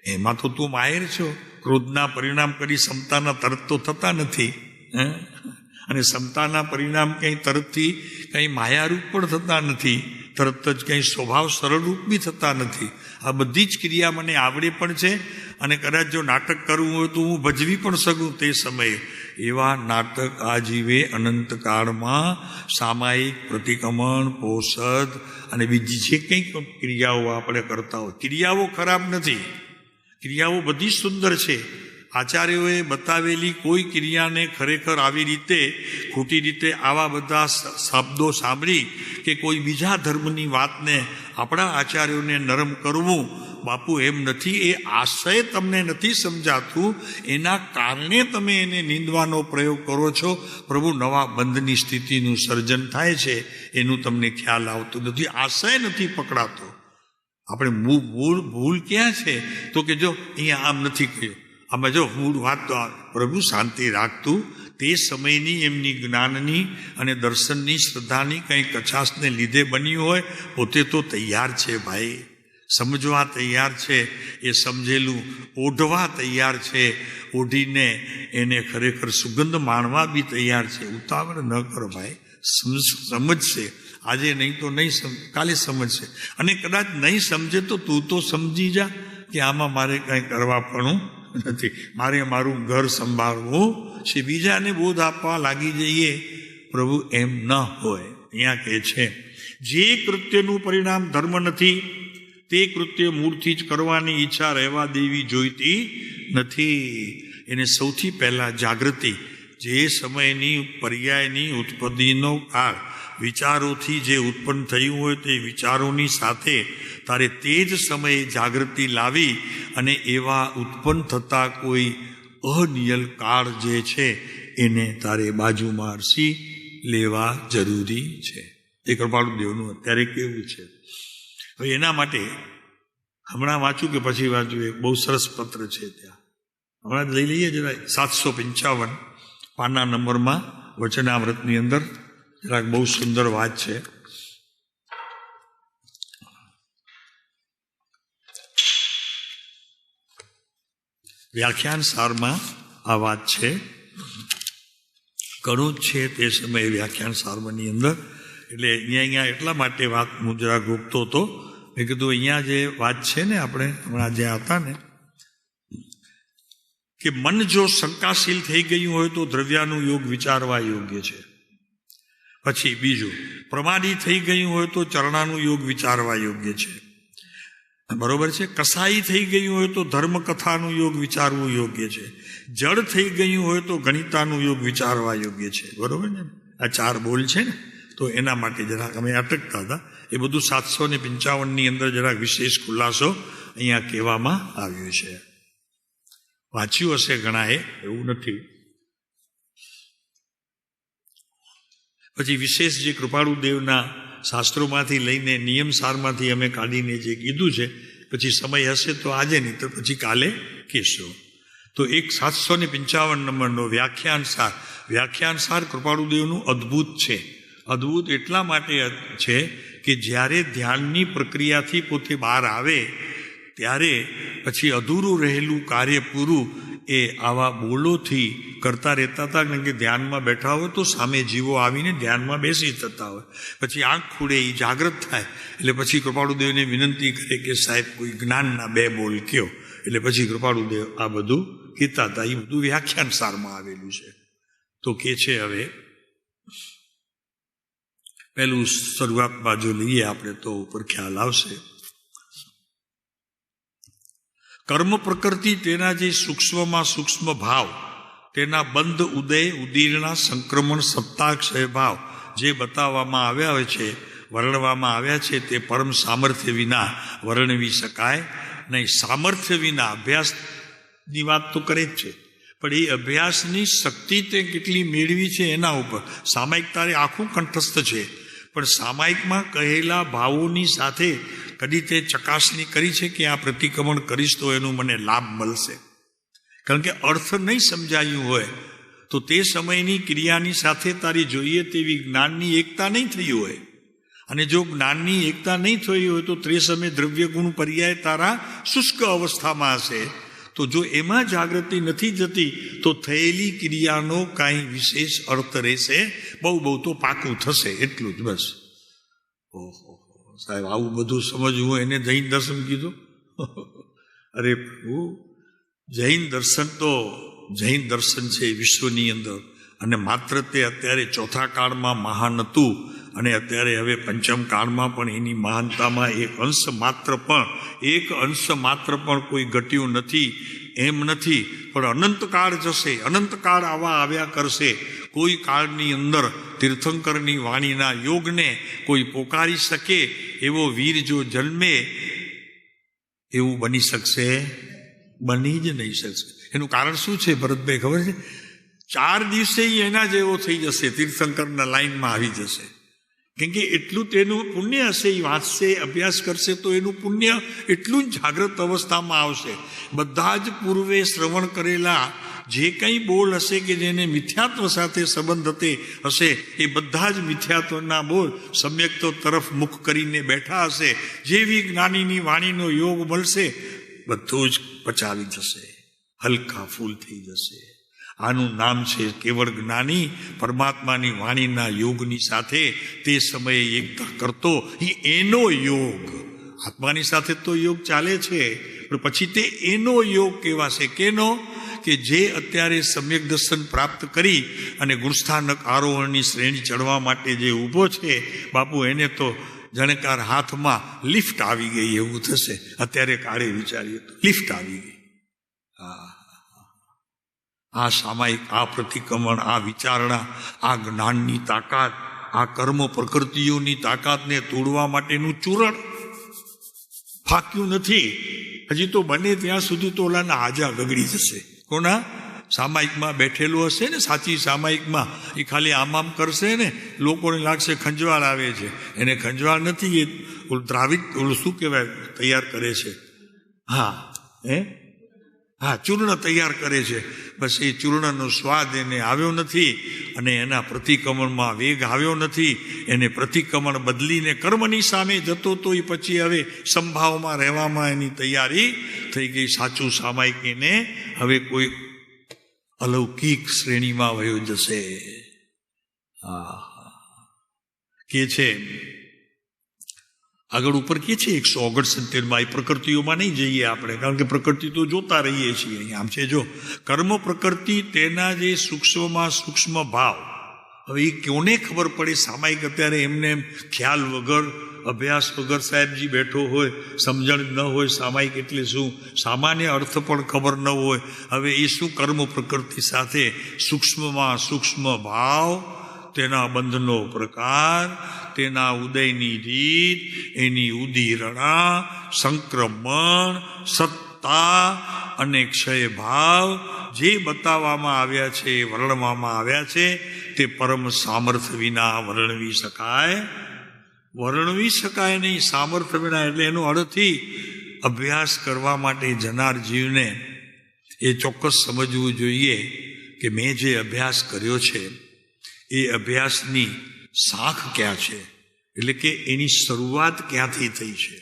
એમાં તો તું માહેર છો. ક્રોધના પરિણામ કરી સમતાના તરત તો થતા નથી, અને સમતાના પરિણામ કંઈ તરતથી કંઈ માયારૂપ પણ થતા નથી, તરત જ કંઈ સ્વભાવ સરળરૂપ બી થતા નથી. આ બધી જ ક્રિયા મને આવડે પણ છે, અને કદાચ જો નાટક કરવું હોય તો હું ભજવી પણ શકું તે સમયે. એવા નાટક આ જીવે અનંતકાળમાં સામાયિક, પ્રતિક્રમણ, પોષદ અને બીજી જે કંઈક ક્રિયાઓ આપણે કરતા હોય, ક્રિયાઓ ખરાબ નથી, ક્રિયાઓ બધી સુંદર છે. આચાર્યોએ બતાવેલી કોઈ ક્રિયાને ખરેખર આવી રીતે ખોટી રીતે આવા બધા શબ્દો સાંભળી કે કોઈ બીજા ધર્મની વાતને આપણા આચાર્યોને નરમ કરવું, બાપુ એમ નથી. એ આશય તમને નથી સમજાતું, એના કારણે તમે એને નિંદવાનો પ્રયોગ કરો છો. પ્રભુ, નવા બંધની સ્થિતિનું સર્જન થાય છે એનું તમને ખ્યાલ આવતો નથી, આશય નથી પકડાતો. આપણે ભૂલ ક્યાં છે? તો કે જો અહીંયા આમ નથી કહ્યું, આમાં જો મૂળ વાત તો પ્રભુ શાંતિ રાખતું તે સમયની એમની જ્ઞાનની અને દર્શનની શ્રદ્ધાની કંઈ કચાશને લીધે બન્યું હોય. પોતે તો તૈયાર છે ભાઈ, સમજવા તૈયાર છે, એ સમજેલું ઓઢવા તૈયાર છે, ઓઢીને એને ખરેખર સુગંધ માણવા બી તૈયાર છે. ઉતાવળ ન કરો ભાઈ, સમજશે. આજે નહીં તો નહીં, કાલે સમજશે. અને કદાચ નહીં સમજે તો તું તો સમજી જા કે આમાં મારે કંઈ કરવા પણ નથી, મારે મારું ઘર સંભાળવું છે. બીજાને બોધ આપવા લાગી જઈએ, પ્રભુ એમ ન હોય. અહીંયા કહે છે જે કૃત્યનું પરિણામ ધર્મ નથી તે કૃત્ય મૂળથી જ કરવાની ઈચ્છા રહેવા દેવી જોઈતી નથી. એને સૌથી પહેલા જાગૃતિ, જે સમયની પર્યાયની ઉત્પત્તિનો કાળ વિચારોથી જે ઉત્પન્ન થયું હોય તે વિચારોની સાથે તારે તે જ સમયે જાગૃતિ લાવી અને એવા ઉત્પન્ન થતા કોઈ અનિયલ કાળ જે છે એને તારે બાજુમાં અરસી લેવા જરૂરી છે. એ કૃપાળુ દેવનું અત્યારે કેવું છે. હવે એના માટે હમણાં વાંચું કે પછી વાંચું, એક બહુ સરસ પત્ર છે ત્યાં, હમણાં લઈ લઈએ જરા. 755 પાના નંબરમાં વચનામૃતની અંદર જરાક બહુ સુંદર વાત છે. વ્યાખ્યાન સારમાં આ વાત છે. ઘણું જ છે તે સમયે વ્યાખ્યાન સારમાંની અંદર. એટલે અહીંયા એટલા માટે વાત હું જરાક રોકતો હતો. મેં કીધું અહીંયા જે વાત છે ને, આપણે હમણાં જ્યાં હતા ને, કે મન જો શંકાશીલ થઈ ગયું હોય તો દ્રવ્યાનું યોગ વિચારવા યોગ્ય છે. પછી બીજું, પ્રમાદી થઈ ગયું હોય તો ચરણાનું યોગ વિચારવા યોગ્ય છે. બરોબર છે. કસાઈ થઈ ગયું હોય તો ધર્મકથાનું યોગ વિચારવું યોગ્ય છે. જડ થઈ ગયું હોય તો ગણિતાનું યોગ વિચારવા યોગ્ય છે. બરોબર ને? આ 4 બોલ છે ને, તો એના માટે જરાક અમે અટકતા હતા. એ બધું 755 અંદર જરાક વિશેષ ખુલાસો અહીંયા કહેવામાં આવ્યો છે. વાંચ્યું હશે ઘણાએ, એવું નથી. પછી વિશેષ જે કૃપાળુ દેવના શાસ્ત્રોમાંથી લઈને નિયમ સારમાંથી અમે કાઢીને જે કીધું છે, પછી સમય હશે તો આજે, નહીં તો પછી કાલે કહેશું. તો એક 755 નંબરનો વ્યાખ્યાન સાર કૃપાળુ દેવનું અદ્ભુત છે. અદ્ભુત એટલા માટે છે કે જ્યારે ધ્યાનની પ્રક્રિયાથી પોતે બહાર આવે ત્યારે પછી અધૂરું રહેલું કાર્ય પૂરું એ આવા બોલોથી કરતા રહેતા હતા. કારણ કે ધ્યાનમાં બેઠા હોય તો સામે જીવો આવીને ધ્યાનમાં બેસી થતા હોય. પછી આંખ ખુલે, એ જાગૃત થાય. એટલે પછી કૃપાળુદેવને વિનંતી કરે કે સાહેબ કોઈ જ્ઞાનના 2 બોલ કયો. એટલે પછી કૃપાળુદેવ આ બધું કહેતા હતા. એ બધું વ્યાખ્યાન સારમાં આવેલું છે. તો કે છે, હવે પહેલું શરૂઆતમાં જો લઈએ આપણે તો ઉપર ખ્યાલ આવશે. કર્મ પ્રકૃતિ, તેના જે સૂક્ષ્મમાં સૂક્ષ્મ ભાવ, તેના બંધ ઉદય ઉદીરના સંક્રમણ સત્તાક્ષય ભાવ જે બતાવવામાં આવ્યા હોય છે, વર્ણવામાં આવ્યા છે, તે પરમ સામર્થ્ય વિના વર્ણવી શકાય નહીં. સામર્થ્ય વિના, અભ્યાસની વાત તો કરે જ છે, પણ એ અભ્યાસની શક્તિ તે કેટલી મેળવી છે એના ઉપર. સામાયિક તારે આખું કંઠસ્થ છે, પણ સામાયિકમાં કહેલા ભાવોની સાથે કદી તે ચકાસણી કરી છે કે આ પ્રતિક્રમણ કરીશ તો એનું મને લાભ મળશે. કારણ કે અર્થ નહીં સમજાયું હોય તો તે સમયની ક્રિયાની સાથે તારી જોઈએ તેવી જ્ઞાનની એકતા નહીં થઈ હોય. અને જો જ્ઞાનની એકતા નહીં થઈ હોય તો તે સમયે દ્રવ્ય ગુણ પર્યાય તારા શુષ્ક અવસ્થામાં હશે. તો જો એમાં જાગૃતિ નથી જતી તો થયેલી ક્રિયાનો કાંઈ વિશેષ અર્થ રહેશે, બહુ તો પાકું થશે, એટલું જ બસ. ઓહો સાહેબ, આવું બધું સમજવું, એને જૈન દર્શન કીધું? અરે પ્રભુ, જૈન દર્શન છે વિશ્વની અંદર, અને માત્ર તે અત્યારે ચોથા કાળમાં મહાન હતું અને અત્યારે હવે પંચમ કાળમાં પણ એની મહાનતામાં એક અંશ માત્ર પણ કોઈ ઘટ્યું નથી એમ નથી, પણ અનંતકાળ જશે, અનંતકાળ આવ્યા કરશે. કોઈ કાળની અંદર તીર્થંકરની વાણીના યોગને કોઈ પોકારી શકે એવો વીર જો જન્મે, એવું બની શકશે? બની જ નહીં શકશે. એનું કારણ શું છે ભરતભાઈ ખબર છે? 4 દિવસે એના જેવો થઈ જશે, તીર્થંકરના લાઈનમાં આવી જશે. કેમ કે એટલું તેનું પુણ્ય હશે, એ વાંચશે, અભ્યાસ કરશે તો એનું પુણ્ય એટલું જ જાગ્રત અવસ્થામાં આવશે. બધા જ પૂર્વે શ્રવણ કરેલા જે કંઈ બોલ હશે કે જેને મિથ્યાત્વ સાથે સંબંધ હશે, એ બધા જ મિથ્યાત્વના બોલ સમ્યક્ત તરફ મુખ કરીને બેઠા હશે. જેવી જ્ઞાનીની વાણીનો યોગ મળશે, બધું જ પચાવી જશે, હલકા ફૂલ થઈ જશે. આનું નામ છે કેવળ જ્ઞાની પરમાત્માની વાણીના યોગની સાથે તે સમયે એકતા કરતો, એનો યોગ. આત્માની સાથે તો યોગ ચાલે છે, પણ પછી તે એનો યોગ કહેવાશે. કેનો? કે જે અત્યારે સમ્યક દર્શન પ્રાપ્ત કરી અને ગુણસ્થાનક આરોહણની શ્રેણી ચડવા માટે જે ઊભો છે, બાપુ એને તો જણકાર હાથમાં લિફ્ટ આવી ગઈ એવું થશે. અત્યારે કાળે વિચારીએ તો લિફ્ટ આવી ગઈ. આ સામાયિક, આ પ્રતિક્રમણ, આ વિચારણા, આ જ્ઞાનની તાકાત, આ કર્મ પ્રકૃતિઓની તાકાતને તોડવા માટેનું ચૂરણ ફાક્યું નથી. હજી તો બને ત્યાં સુધી તો ઓલાના હાજા ગગડી જશે. કોના? સામાયિકમાં બેઠેલો હશે ને, સાચી સામાયિકમાં એ ખાલી આમ કરશે ને, લોકોને લાગશે ખંજવાળ આવે છે. એને ખંજવાળ નથી, એ દ્રાવિડ શું કહેવાય તૈયાર કરે છે. ચૂર્ણ તૈયાર કરે છે. બસ એ ચૂર્ણનો સ્વાદ એને આવ્યો નથી અને એના પ્રતિક્રમણમાં વેગ આવ્યો નથી. એને પ્રતિક્રમણ બદલીને કર્મની સામે જતો તો એ પછી હવે સંભાવમાં રહેવામાં એની તૈયારી થઈ ગઈ. સાચું સામાયિક એને હવે કોઈ અલૌકિક શ્રેણીમાં વયો જશે. કે છે આગળ ઉપર કે છે 169 એ પ્રકૃતિઓમાં નહીં જઈએ આપણે, કારણ કે પ્રકૃતિ તો જોતા રહીએ છીએ. અહીંયા આમ છે, જો કર્મ પ્રકૃતિ તેના જે સૂક્ષ્મમાં સૂક્ષ્મ ભાવ, હવે એ કોને ખબર પડે? સામાયિક અત્યારે એમને એમ ખ્યાલ વગર, અભ્યાસ વગર સાહેબજી બેઠો હોય, સમજણ ન હોય સામાયિક એટલે શું, સામાન્ય અર્થ પણ ખબર ન હોય. હવે એ શું કર્મ પ્રકૃતિ સાથે સૂક્ષ્મમાં સૂક્ષ્મ ભાવ, તેના બંધનો પ્રકાર, તેના ઉદયની રીત, એની ઉદીરણા, સંક્રમણ, સત્તા અને ક્ષય ભાવ જે બતાવવામાં આવ્યા છે, વર્ણવવામાં આવ્યા છે, તે પરમ સામર્થ્ય વિના વર્ણવી શકાય નહીં. સામર્થ્ય વિના એટલે એનો અર્થથી અભ્યાસ કરવા માટે જનાર જીવને એ ચોક્કસ સમજવું જોઈએ કે મેં જે અભ્યાસ કર્યો છે એ અભ્યાસની શાખ ક્યાં છે, એટલે કે એની શરૂઆત ક્યાંથી થઈ છે,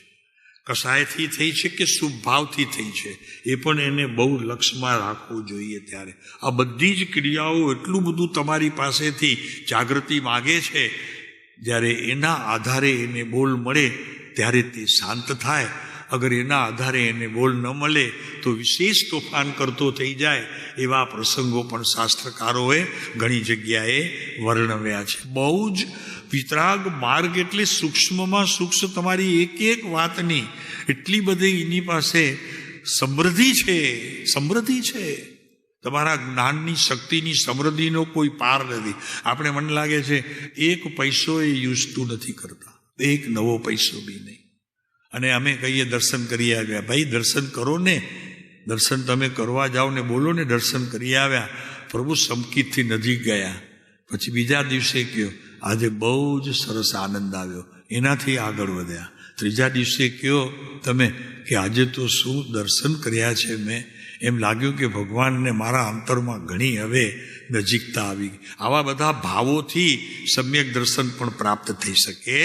કસાયથી થઈ છે કે શુભ ભાવથી થઈ છે, એ પણ એને બહુ લક્ષમાં રાખવું જોઈએ. ત્યારે આ બધી જ ક્રિયાઓ એટલું બધું તમારી પાસેથી જાગૃતિ માગે છે. જ્યારે એના આધારે એને બોલ મળે ત્યારે તે શાંત થાય. અગર એના આધારે એને બોલ ન મળે તો વિશેષ તોફાન કરતો થઈ જાય. એવા પ્રસંગો પણ શાસ્ત્રકારોએ ઘણી જગ્યાએ વર્ણવ્યા છે. બહુ જ વિતરાગ માર્ગ એટલે સૂક્ષ્મમાં સૂક્ષ્મ તમારી એક વાતની એટલી બધી એની પાસે સમૃદ્ધિ છે. તમારા જ્ઞાનની શક્તિની સમૃદ્ધિનો કોઈ પાર નથી. આપણે મને લાગે છે 1 પૈસો એ યુઝતું નથી કરતા, 1 નવો પૈસો બી નહીં. અને અમે કહીએ દર્શન કરી આવ્યા. ભાઈ દર્શન કરો ને, દર્શન તમે કરવા જાઓ ને બોલો ને દર્શન કરી આવ્યા, પ્રભુ સમકીતથી નજીક ગયા. પછી બીજા દિવસે કહ્યો આજે બહુ જ સરસ આનંદ આવ્યો, એનાથી આગળ વધ્યા. ત્રીજા દિવસે કહ્યો તમે કે આજે તો શું દર્શન કર્યા છે મેં, એમ લાગ્યું કે ભગવાનને મારા અંતરમાં ઘણી હવે નજીકતા આવી ગઈ. આવા બધા ભાવોથી સમ્યક દર્શન પણ પ્રાપ્ત થઈ શકે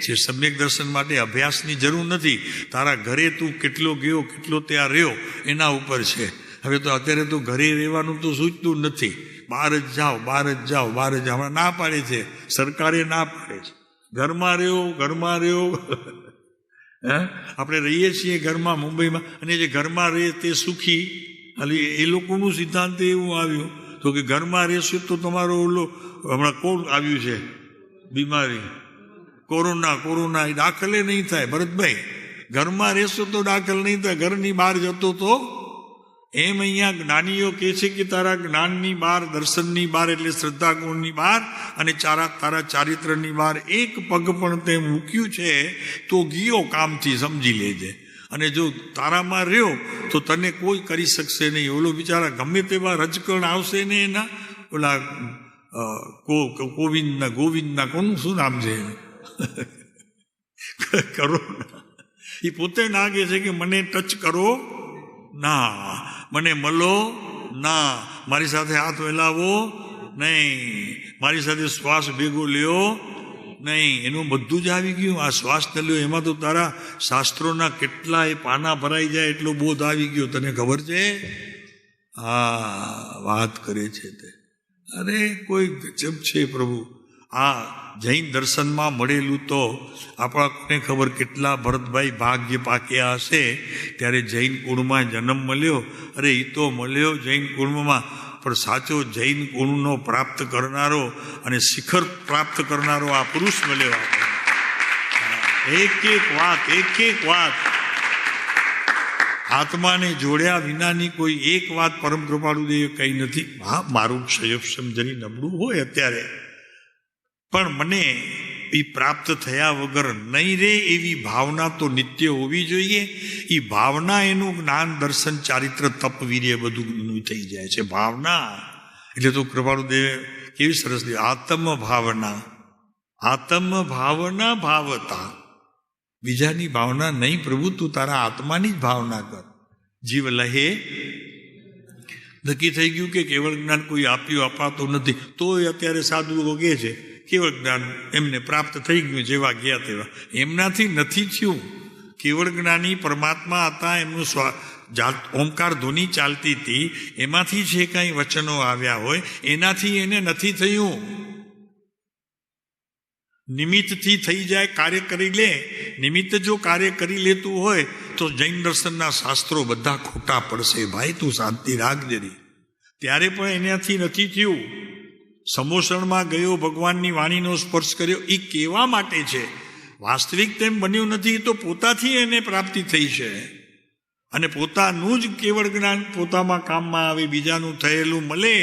છે. સમ્યક દર્શન માટે અભ્યાસની જરૂર નથી. તારા ઘરે તું કેટલો ગયો, કેટલો ત્યાં રહ્યો એના ઉપર છે. હવે તો અત્યારે તો ઘરે રહેવાનું તો સૂચતું નથી. બહાર જ જાઓ. હમણાં ના પાડે છે, સરકારે ના પાડે છે, ઘરમાં રહ્યો. આપણે રહીએ છીએ ઘરમાં મુંબઈમાં, અને જે ઘરમાં રહે તે સુખી. એ લોકોનું સિદ્ધાંત એવું આવ્યું તો કે ઘરમાં રહેશે તો તમારો ઓલો હમણાં કોણ આવ્યું છે બીમારી, કોરોના એ દાખલે નહીં થાય. ભરતભાઈ, ઘરમાં રહેશો તો દાખલ નહીં થાય, ઘરની બહાર જતો તો એમ. અહીંયા જ્ઞાનીઓ કહે છે કે તારા જ્ઞાનની બહાર, દર્શનની બહાર એટલે શ્રદ્ધા ગુણની બહાર અને તારા ચારિત્રની બહાર એક પગ પણ તે મૂક્યું છે તો ગયો કામથી, સમજી લેજે. અને જો તારામાં રહ્યો તો તને કોઈ કરી શકશે નહીં. ઓલો બિચારા ગમે તેવા રજકણ આવશે ને એના, ઓલા ગોવિંદના કોનું શું નામ છે કરોના, એ પોતે નાગે છે કે મને ટચ કરો ના, મને મળો ના, મારી સાથે હાથ મિલાવો નહીં, મારી સાથે શ્વાસ ભેગો લ્યો નહીં. એનું બધું જ આવી ગયું. આ શ્વાસ ન લ્યો એમાં તો તારા શાસ્ત્રોના કેટલા એ પાના ભરાઈ જાય એટલો બોધ આવી ગયો. તને ખબર છે? હા, વાત કરે છે તે. અરે કોઈ ગજબ છે પ્રભુ. આ જૈન દર્શનમાં મળેલું તો આપણને ખબર કેટલા ભરતભાઈ ભાગ્ય પાક્યા હશે ત્યારે જૈન કુળમાં જન્મ મળ્યો. અરે એ તો મળ્યો જૈન કુળમાં, પણ સાચો જૈન કુળનો પ્રાપ્ત કરનારો અને શિખર પ્રાપ્ત કરનારો આ પુરુષ મળ્યો. એક એક વાત આત્માને જોડ્યા વિનાની કોઈ એક વાત પરમ કૃપાળુ દેવે કઈ નથી. હા, મારું ક્ષયક્ષમ જરી નબળું હોય અત્યારે, પણ મને એ પ્રાપ્ત થયા વગર નહીં રે એવી ભાવના તો નિત્ય હોવી જોઈએ. એ ભાવના એનું જ્ઞાન, દર્શન, ચારિત્ર, તપ, વીર્ય બધું થઈ જાય છે. ભાવના એટલે તો કૃપાળુ દેવે કેવી સરસ દે, આત્મ ભાવના ભાવતા. બીજાની ભાવના નહીં પ્રભુ, તું તારા આત્માની જ ભાવના કર. જીવ લહે નક્કી થઈ ગયું કે કેવળ જ્ઞાન કોઈ અપાતું નથી, તો અત્યારે સાધુઓ કહે છે કેવળ જ્ઞાન એમને પ્રાપ્ત થઈ ગયું, જેવા ગયા તેવા. એમનાથી નથી થયું. કેવળ જ્ઞાની પરમાત્મા હતા, એમનું ઓમકાર ધ્વનિ ચાલતી હતી, એમાંથી જે કાંઈ વચનો આવ્યા હોય એનાથી એને નથી થયું. નિમિત્તથી થઈ જાય, કાર્ય કરી લે. નિમિત્ત જો કાર્ય કરી લેતું હોય તો જૈન દર્શનના શાસ્ત્રો બધા ખોટા પડશે. ભાઈ તું શાંતિ રાખજે. ત્યારે પણ એનાથી નથી થયું. સમોસણમાં ગયો, ભગવાનની વાણીનો સ્પર્શ કર્યો, એ કેવા માટે છે? વાસ્તવિક તેમ બન્યું નથી, તો પોતાથી એને પ્રાપ્તિ થઈ છે. અને પોતાનું જ કેવળ જ્ઞાન પોતામાં કામમાં આવે. બીજાનું થયેલું મળે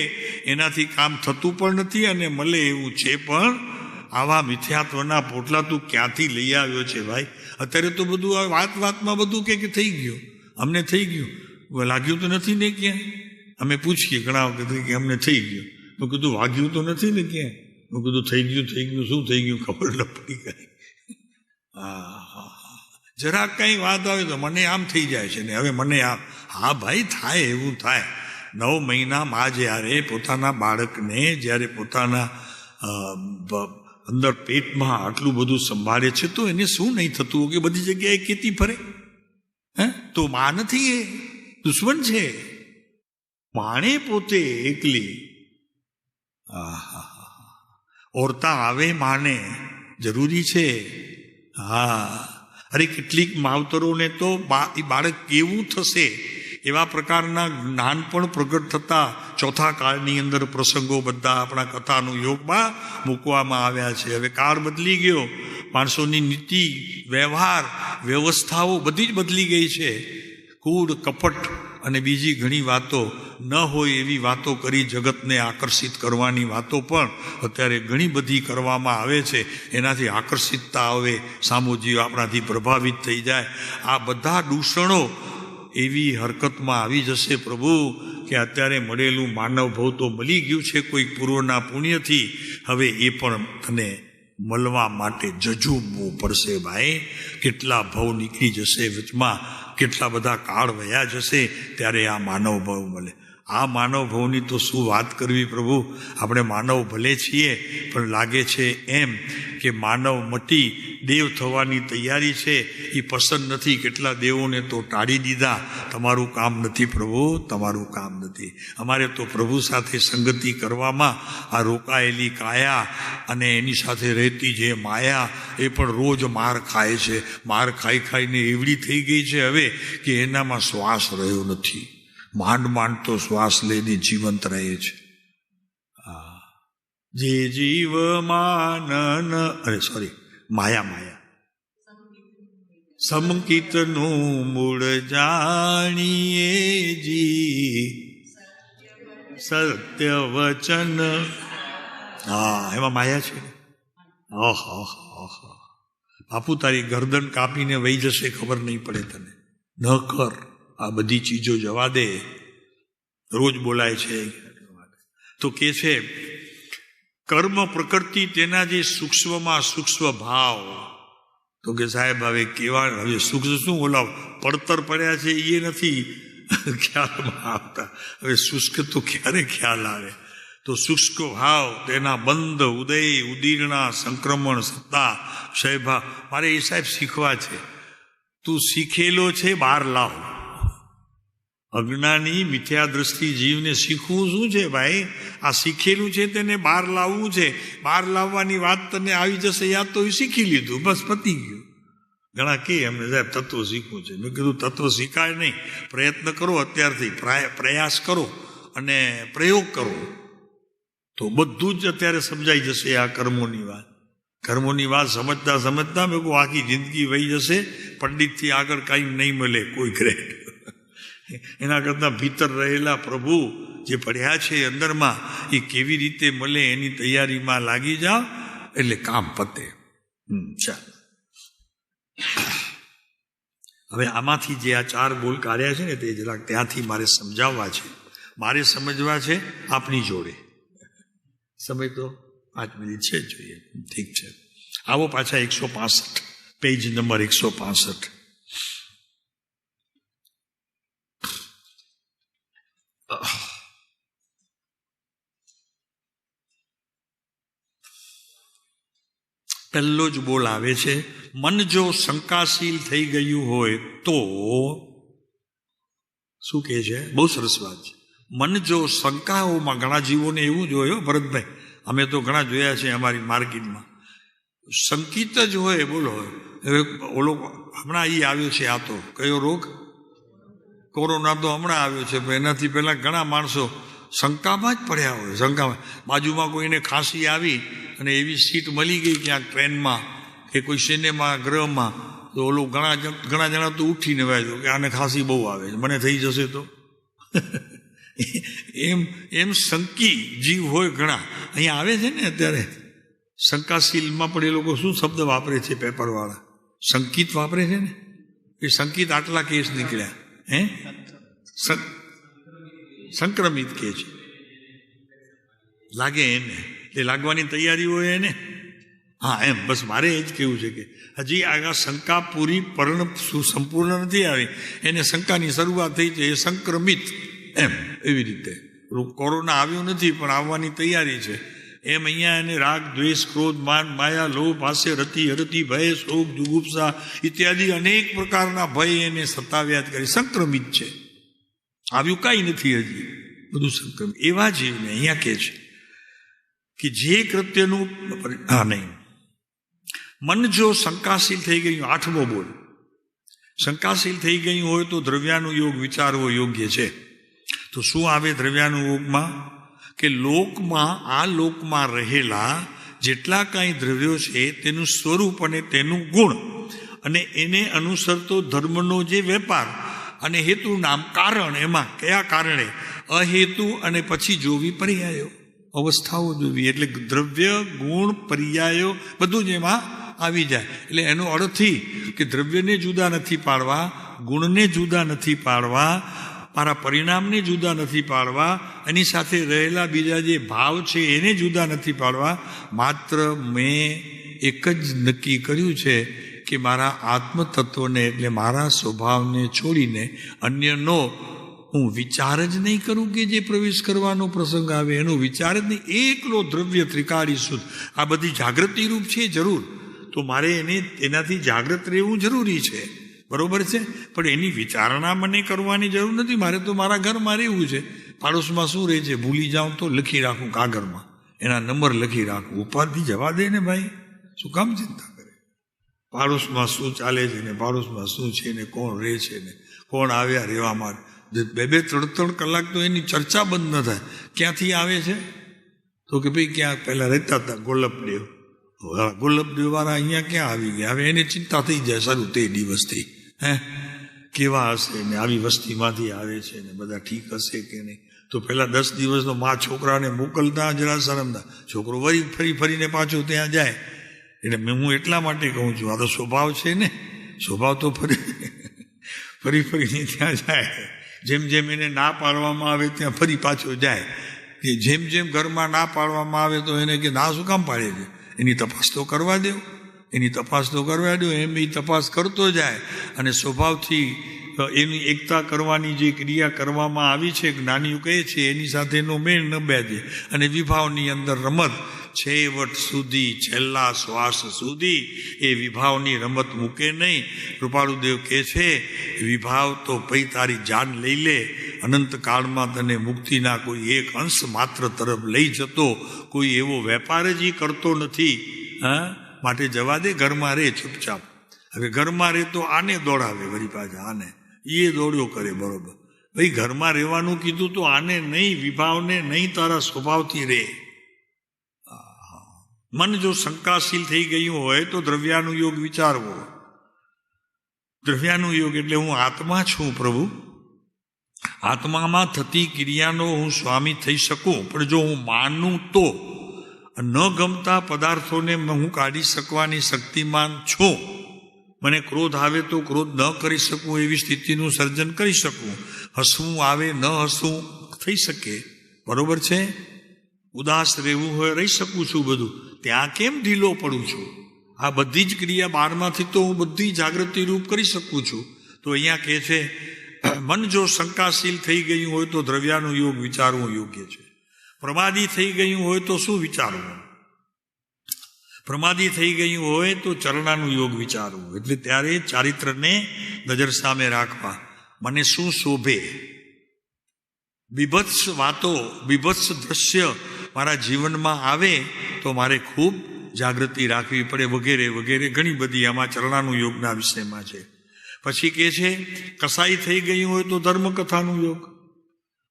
એનાથી કામ થતું પણ નથી, અને મળે એવું છે પણ. આવા મિથ્યાત્વના પોટલા તું ક્યાંથી લઈ આવ્યો છે ભાઈ? અત્યારે તો બધું વાતમાં બધું કે થઈ ગયું, અમને થઈ ગયું, લાગ્યું તો નથી ને ક્યાંય. અમે પૂછીએ ઘણા વખત કે અમને થઈ ગયું. મેં કીધું વાગ્યું તો નથી ને ક્યાંય. મેં કીધું થઈ ગયું શું થઈ ગયું ખબર ન પડી કાંઈ. હા, જરાક કાંઈ વાત આવે તો મને આમ થઈ જાય છે ને હવે મને આમ. હા ભાઈ, થાય એવું થાય. 9 મહિનામાં જ્યારે પોતાના બાળકને, જ્યારે પોતાના અંદર પેટમાં આટલું બધું સંભાળે છે તો એને શું નહીં થતું કે બધી જગ્યાએ કેતી ફરે? તો માં નથી, એ દુશ્મન છે. માણે પોતે એકલી. ઓરતા આવે માને જરૂરી છે. હા, અરે કેટલીક માવતરોને તો એ બાળક કેવું થશે એવા પ્રકારના જ્ઞાન પણ પ્રગટ થતા ચોથા કાળની અંદર પ્રસંગો બધા આપણા કથાનું યોગમાં મૂકવામાં આવ્યા છે. હવે કાળ બદલી ગયો, માણસોની નીતિ, વ્યવહાર, વ્યવસ્થાઓ બધી જ બદલી ગઈ છે. કૂડ, કપટ અને બીજી ઘણી વાતો ન હોય એવી વાતો કરી જગતને આકર્ષિત કરવાની વાતો પણ અત્યારે ઘણી બધી કરવામાં આવે છે. એનાથી આકર્ષિતતા આવે, સામુજીવ આપણાથી પ્રભાવિત થઈ જાય. આ બધા દૂષણો એવી હરકતમાં આવી જશે પ્રભુ કે અત્યારે મળેલું માનવ ભવ તો મળી ગયું છે કોઈક પૂર્વના પુણ્યથી. હવે એ પણ તને મળવા માટે જજુમવું પડશે ભાઈ. કેટલા ભવ નીકળી જશે વચમાં, કેટલા બધા કાળ વયા જશે ત્યારે આ માનવ ભવ મળે. આ માનવ ભવની તો શું વાત કરવી પ્રભુ. આપણે માનવ ભલે છીએ પણ લાગે છે એમ કે માનવ મટી દેવ થવાની તૈયારી છે, એ પસંદ નથી. કેટલા દેવોને તો ટાળી દીધા. તમારું કામ નથી પ્રભુ, તમારું કામ નથી. અમારે તો પ્રભુ સાથે સંગતિ કરવામાં આ રોકાયેલી કાયા અને એની સાથે રહેતી જે માયા એ પણ રોજ માર ખાય છે. માર ખાઈને એવડી થઈ ગઈ છે હવે કે એનામાં શ્વાસ રહ્યો નથી. માંડ તો શ્વાસ લઈને જીવંત રહે છે. જે જીવ માયા માયા. સમકિતનું મૂળ જાણીએ જી, સત્ય વચન. હા, એમાં માયા છે. બાપુ તારી ગરદન કાપીને વહી જશે, ખબર નહીં પડે તને. ન કર, આ બધી ચીજો જવા દે. રોજ બોલાય છે તો કે છે કર્મ પ્રકૃતિ તેના જે સૂક્ષ્મમાં સૂક્ષ્મ ભાવ. તો કે સાહેબ હવે કેવા, હવે સૂક્ષ્મ શું ઓલા પડતર પડ્યા છે એ નથી ખ્યાલમાં આવતા. હવે શુષ્ક તો ક્યારે ખ્યાલ આવે? તો શુષ્ક ભાવ તેના બંધ ઉદય ઉદીર્ણા સંક્રમણ સત્તા ક્ષયભાવ. મારે એ સાહેબ શીખવા છે. તું શીખેલો છે બહાર લાવ. અજ્ઞાની મિથ્યા દ્રષ્ટિ જીવને શીખવું શું છે ભાઈ? આ શીખેલું છે તેને બહાર લાવવું છે. બહાર લાવવાની વાત તને આવી જશે યાદ તો એ શીખી લીધું, બસ પતી ગયું. ઘણા કે અમને સાહેબ તત્વ શીખવું છે. મેં કીધું તત્વ શીખાય નહીં, પ્રયત્ન કરો અત્યારથી, પ્રયાસ કરો અને પ્રયોગ કરો તો બધું જ અત્યારે સમજાઈ જશે. આ કર્મોની વાત સમજતા સમજતા મેં કહું આખી જિંદગી વહી જશે, પંડિતથી આગળ કાંઈ નહીં મળે કોઈ ગ્રેડ. એના કરતાં ભીતર રહેલા પ્રભુ જે પડ્યા છે અંદરમાં એ કેવી રીતે મળે એની તૈયારીમાં લાગી જાઓ એટલે કામ પતે. ચાલ, હવે આમાંથી જે આ 4 બોલ કાઢ્યા છે ને તે જરાક ત્યાંથી મારે સમજાવવા છે, મારે સમજવા છે આપની જોડે. સમય તો 5 મિનિટ છે જોઈએ. ઠીક છે, આવો પાછા 165 પેજ નંબર 165. પહેલો જ બોલ આવે છે, મન જો શંકાશીલ થઈ ગયું હોય તો શું કહે છે? બહુ સરસ વાત છે. મન જો શંકાઓમાં, ઘણા જીવોને એવું જ હોય ભરતભાઈ, અમે તો ઘણા જોયા છે અમારી માર્કેટમાં, શંકિત જ હોય. બોલો હવે ઓલો હમણાં એ આવ્યો છે, આ તો કયો રોગ? કોરોના તો હમણાં આવ્યો છે, પણ એનાથી પહેલાં ઘણા માણસો શંકામાં જ પડ્યા હોય. શંકામાં બાજુમાં કોઈને ખાંસી આવી અને એવી સીટ મળી ગઈ ક્યાંક ટ્રેનમાં કે કોઈ સિનેમા ગૃહમાં, તો ઓલું ઘણા જણા તો ઉઠીને વાંચ્યું કે આને ખાંસી બહુ આવે છે, મને થઈ જશે તો. એમ શંકી જીવ હોય ઘણા. અહીંયા આવે છે ને અત્યારે શંકાશીલમાં પણ એ લોકો શું શબ્દ વાપરે છે પેપરવાળા? શંકિત વાપરે છે ને. એ શંકિત આટલા કેસ નીકળ્યા. સંક્રમિત કે છે, લાગે એને, એ લાગવાની તૈયારી હોય એને. હા, એમ બસ મારે એ જ કહેવું છે કે હજી આ શંકા પૂરી સંપૂર્ણ નથી આવી, એને શંકાની શરૂઆત થઈ છે, એ સંક્રમિત. એમ એવી રીતે કોરોના આવ્યો નથી પણ આવવાની તૈયારી છે. એમ અહીંયા એને રાગ દ્વેષ ક્રોધ માન માયા લોભ હાસ્ય રતિ હરતિ ભય શોક જુગુપ્સા ઇત્યાદિ અનેક પ્રકારના ભય એને સતાવ્યા કરી. સંક્રમિત છે, આવ્યું કાંઈ નથી હજી, બધું સંક્રમિત. એવા જીવને અહીંયા કહે છે કે જે કૃત્યનું નહીં. મન જો શંકાશીલ થઈ ગયું, 8મો બોલ, શંકાશીલ થઈ ગયું હોય તો દ્રવ્યાનું યોગ વિચારવો યોગ્ય છે. તો શું આવે દ્રવ્યાનું યોગમાં? કે આ લોકમાં રહેલા જેટલા કાંઈ દ્રવ્યો છે તેનું સ્વરૂપ અને તેનું ગુણ અને એને અનુસરતો ધર્મનો જે વેપાર અને હેતુ નામ કારણ, એમાં કયા કારણે અહેતુ અને પછી જોવી પર્યાયો, અવસ્થાઓ જોવી. એટલે દ્રવ્ય ગુણ પર્યાયો બધું જ એમાં આવી જાય. એટલે એનો અર્થથી કે દ્રવ્યને જુદા નથી પાડવા, ગુણને જુદા નથી પાડવા, મારા પરિણામને જુદા નથી પાડવા, એની સાથે રહેલા બીજા જે ભાવ છે એને જુદા નથી પાડવા. માત્ર મેં એક જ નક્કી કર્યું છે કે મારા આત્મતત્વને એટલે મારા સ્વભાવને છોડીને અન્યનો હું વિચાર જ નહીં કરું. કે જે પ્રવેશ કરવાનો પ્રસંગ આવે એનો વિચાર જ નહીં. એકલો દ્રવ્ય ત્રિકાળી શુદ્ધ. આ બધી જાગૃતિ રૂપ છે જરૂર, તો મારે એનાથી જાગૃત રહેવું જરૂરી છે, બરોબર છે. પણ એની વિચારણા મને કરવાની જરૂર નથી. મારે તો મારા ઘરમાં રહેવું છે. પાડોશમાં શું રહે છે ભૂલી જાઉં તો લખી રાખું કાગળમાં, એના નંબર લખી રાખું. ઉપાધિ જવા દે ને ભાઈ, શું કામ ચિંતા કરે? પાડોશમાં શું ચાલે છે ને પાડોશમાં શું છે ને કોણ રહે છે ને કોણ આવ્યા રહેવા માટે 2-3 કલાક તો એની ચર્ચા બંધ ન થાય. ક્યાંથી આવે છે? તો કે ભાઈ ક્યાં પહેલાં રહેતા હતા ગોલપદેવ, ગુલાબદેવ વાળા અહીંયા ક્યાં આવી ગયા? હવે એને ચિંતા થઈ જાય શરૂ તે દિવસથી, કેવા હશે ને આવી વસ્તીમાંથી આવે છે ને બધા ઠીક હશે કે નહીં. તો પેલા 10 દિવસનો મા છોકરાને મોકલતા જરા શરમતા, છોકરો ફરી ફરીને પાછો ત્યાં જાય. એટલે હું એટલા માટે કહું છું, આ તો સ્વભાવ છે ને, સ્વભાવ તો ફરી ફરીને ત્યાં જાય. જેમ જેમ એને ના પાડવામાં આવે ત્યાં ફરી પાછો જાય. કે જેમ જેમ ઘરમાં ના પાડવામાં આવે તો એને કે ના શું કામ પાડે છે, એની તપાસ તો કરવા દો, એની તપાસ તો કરવા દો. એમ એ તપાસ કરતો જાય અને સ્વભાવથી એની એકતા કરવાની જે ક્રિયા કરવામાં આવી છે, જ્ઞાનીઓ કહે છે, એની સાથે એનો મેળ ન બેસે અને વિભાવની અંદર રમત છેવટ સુધી, છેલ્લા શ્વાસ સુધી એ વિભાવની રમત મૂકે નહીં. કૃપાળુદેવ કહે છે વિભાવ તો પૈ તારી જાન લઈ લે, અનંત કાળમાં તને મુક્તિના કોઈ એક અંશ માત્ર તરફ લઈ જતો કોઈ એવો વેપાર જ કરતો નથી. માટે જવા દે, ઘરમાં રે ચૂપચાપ. હવે ઘરમાં રે તો આને દોડાવે, વળી પાછા આને એ દોડ્યો કરે. બરોબર ભાઈ, ઘરમાં રહેવાનું કીધું તો આને નહીં, વિભાવને નહીં, તારા સ્વભાવથી રે. મન જો શંકાશીલ થઈ ગયું હોય તો દ્રવ્યાનુયોગ વિચારવો. દ્રવ્યાનુયોગ એટલે હું આત્મા છું પ્રભુ, આત્મામાં થતી ક્રિયાનો હું સ્વામી થઈ શકું, પણ જો હું માનું તો ન ગમતા પદાર્થોને હું કાઢી શકવાની શક્તિમાન છું. મને ક્રોધ આવે તો ક્રોધ ન કરી શકું એવી સ્થિતિનું સર્જન કરી શકું. હસવું આવે ન હસવું થઈ શકે, બરોબર છે. ઉદાસ રહેવું હોય રહી શકું છું. બધું ત્યાં કેમ ઢીલો પડું છું? આ બધી જ ક્રિયા બહારમાંથી તો હું બધી જાગૃતિ રૂપ કરી શકું છું. તો અહીંયા કહે છે મન જો શંકાશીલ થઈ ગયું હોય તો દ્રવ્યાનું યોગ વિચારવું યોગ્ય છે. પ્રમાદી થઈ ગયું હોય તો શું વિચારવું? પ્રમાદી થઈ ગયું હોય તો ચરણાનું યોગ વિચારવું. એટલે ત્યારે ચારિત્રને નજર સામે રાખવા. મને શું શોભે? બીભત્સ વાતો, બીભત્સ દ્રશ્ય મારા જીવનમાં આવે તો મારે ખૂબ જાગૃતિ રાખવી પડે, વગેરે વગેરે ઘણી બધી આમાં ચરણાનું યોગના વિષયમાં છે. પછી કહે છે કસાઈ થઈ ગયું હોય તો ધર્મકથાનું યોગ.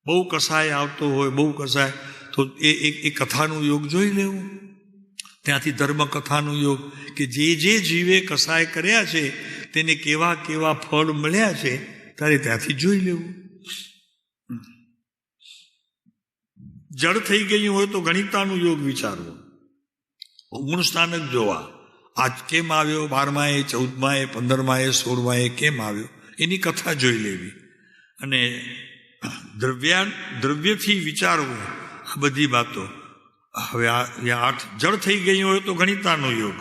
બહુ કસાય આવતો હોય, બહુ કસાય તો એ કથાનું યોગ જોઈ લેવું. ત્યાંથી ધર્મકથાનું યોગ કે જે જીવે કસાય કર્યા છે તેને કેવા કેવા ફળ મળ્યા છે, ત્યારે ત્યાંથી જોઈ લેવું. જડ થઈ ગયું હોય તો ગણિતાનું યોગ વિચારવો. ગુણ સ્થાનક જોવા, આજ કેમ આવ્યો, 12માએ, 14માએ, 15માએ, 16માએ કેમ આવ્યો, એની કથા જોઈ લેવી. અને દ્રવ્યથી વિચારવું આ બધી વાતો. હવે આ 8 જળ થઈ ગયું હોય તો ગણિતાનો યોગ,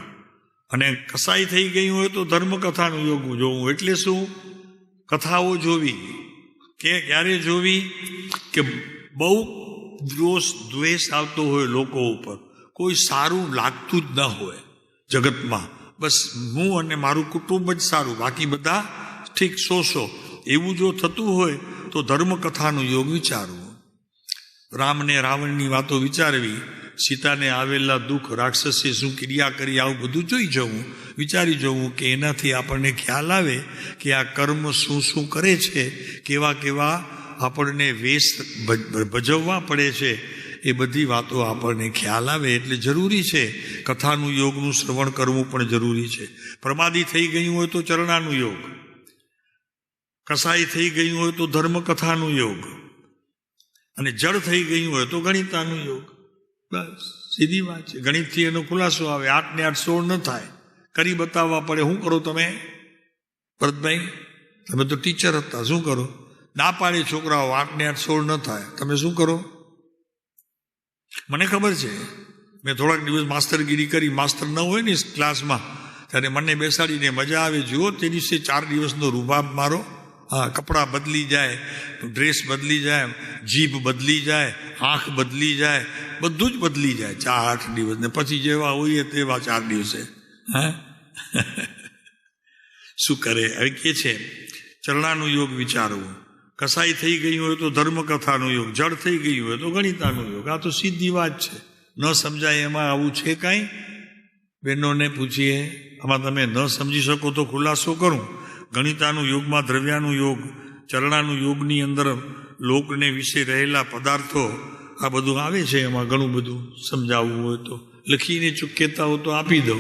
અને કસાઈ થઈ ગયું હોય તો ધર્મકથાનો યોગ જોવું. એટલે શું? કથાઓ જોવી. કે ક્યારે જોવી? કે બહુ દ્વેષ આવતો હોય લોકો ઉપર, કોઈ સારું લાગતું જ ન હોય જગતમાં, બસ હું અને મારું કુટુંબ જ સારું, બાકી બધા ઠીક શોષો, એવું જો થતું હોય તો ધર્મકથાનો યોગ વિચારવો. રામને રાવણની વાતો વિચારવી, સીતાને આવેલા દુઃખ, રાક્ષસે શું ક્રિયા કરી, આવું બધું જોઈ જવું, વિચારી જવું કે એનાથી આપણને ખ્યાલ આવે કે આ કર્મ શું શું કરે છે, કેવા કેવા આપણને વેશ ભજવવા પડે છે. એ બધી વાતો આપણને ખ્યાલ આવે એટલે જરૂરી છે. કથાનું યોગનું શ્રવણ કરવું પણ જરૂરી છે. પ્રમાદી થઈ ગયું હોય તો ચરણાનું યોગ, કસાઈ થઈ ગયું હોય તો ધર્મકથાનું યોગ, અને જળ થઈ ગયું હોય તો ગણિતાનું યોગ. બસ સીધી વાત છે. ગણિતથી એનો ખુલાસો આવે. 8 ને 8 16 ન થાય, કરી બતાવવા પડે. શું કરો તમે ભરતભાઈ? તમે તો ટીચર હતા, શું કરો? ના પાડે છોકરાઓ 8 ને 8 16 ન થાય, તમે શું કરો? મને ખબર છે, મેં થોડાક દિવસ માસ્ટરગીરી કરી. માસ્ટર ન હોય ને ક્લાસમાં ત્યારે મને બેસાડીને મજા આવે. જુઓ તે દિવસે 4 દિવસનો રૂબાબ મારો. હા, કપડાં બદલી જાય, ડ્રેસ બદલી જાય, જીભ બદલી જાય, આંખ બદલી જાય, બધું જ બદલી જાય 4-8 દિવસ. ને પછી જેવા હોઈએ તેવા 4 દિવસે શું કરે? હવે કે છે ચરણાનું યોગ વિચારવું. કસાઈ થઈ ગયું હોય તો ધર્મકથાનું યોગ, જળ થઈ ગયું હોય તો ગણિતાનું યોગ. આ તો સીધી વાત છે, ન સમજાય એમાં આવું છે કાંઈ? બહેનોને પૂછીએ, આમાં તમે ન સમજી શકો તો ખુલાસો કરું. ગણિતાનું યોગમાં દ્રવ્યાનું યોગ, ચરણાનું યોગની અંદર લોકને વિશે રહેલા પદાર્થો, આ બધું આવે છે. એમાં ઘણું બધું સમજાવવું હોય તો લખીને ચૂક કહેતા હો તો આપી દો.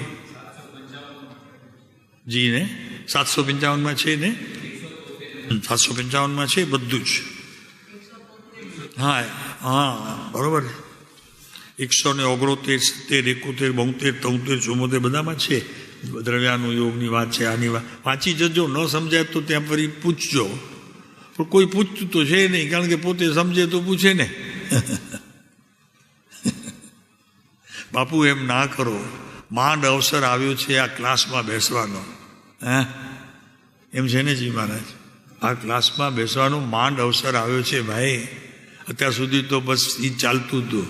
જી ને 755 છે ને, 755 છે બધું જ. હા હા બરોબર. 169, 70, 71, 72, 73, 74 બધામાં છે. દ્રવ્યાનું યોગની વાત છે, આની વાત વાંચી જજો. ન સમજાય તો ત્યાં ફરી પૂછજો, પણ કોઈ પૂછતું તો છે નહીં, કારણ કે પોતે સમજે તો પૂછે ને. બાપુ એમ ના કરો, માંડ અવસર આવ્યો છે આ ક્લાસમાં બેસવાનો. હા એમ છે ને જી મહારાજ, આ ક્લાસમાં બેસવાનો માંડ અવસર આવ્યો છે ભાઈ. અત્યાર સુધી તો બસ એ ચાલતું હતું,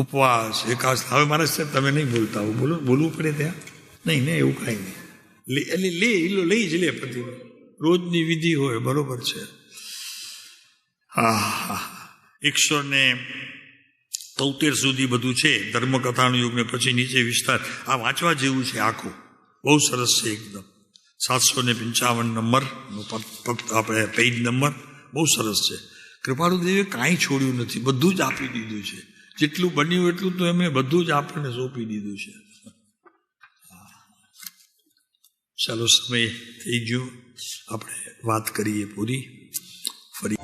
ઉપવાસ એકાસ. હવે મહારાજ સાહેબ તમે નહીં બોલતા હો, બોલવું પડે ત્યાં નહીં ને, એવું કાંઈ નહીં. એટલે લઈ જ લે પતિ, રોજની વિધિ હોય, બરોબર છે. હા હા 173 સુધી બધું છે ધર્મકથાનું યુગ ને પછી નીચે વિસ્તાર. આ વાંચવા જેવું છે આખું, બહુ સરસ છે એકદમ. 755 નંબરનો આપણે પેજ નંબર બહુ સરસ છે. કૃપાળુદેવે કાંઈ છોડ્યું નથી, બધું જ આપી દીધું છે. જેટલું બન્યું એટલું તો એમણે બધું જ આપણને સોંપી દીધું છે. ચાલો સમય થઈ ગયો, આપણે વાત કરીએ પૂરી ફરી.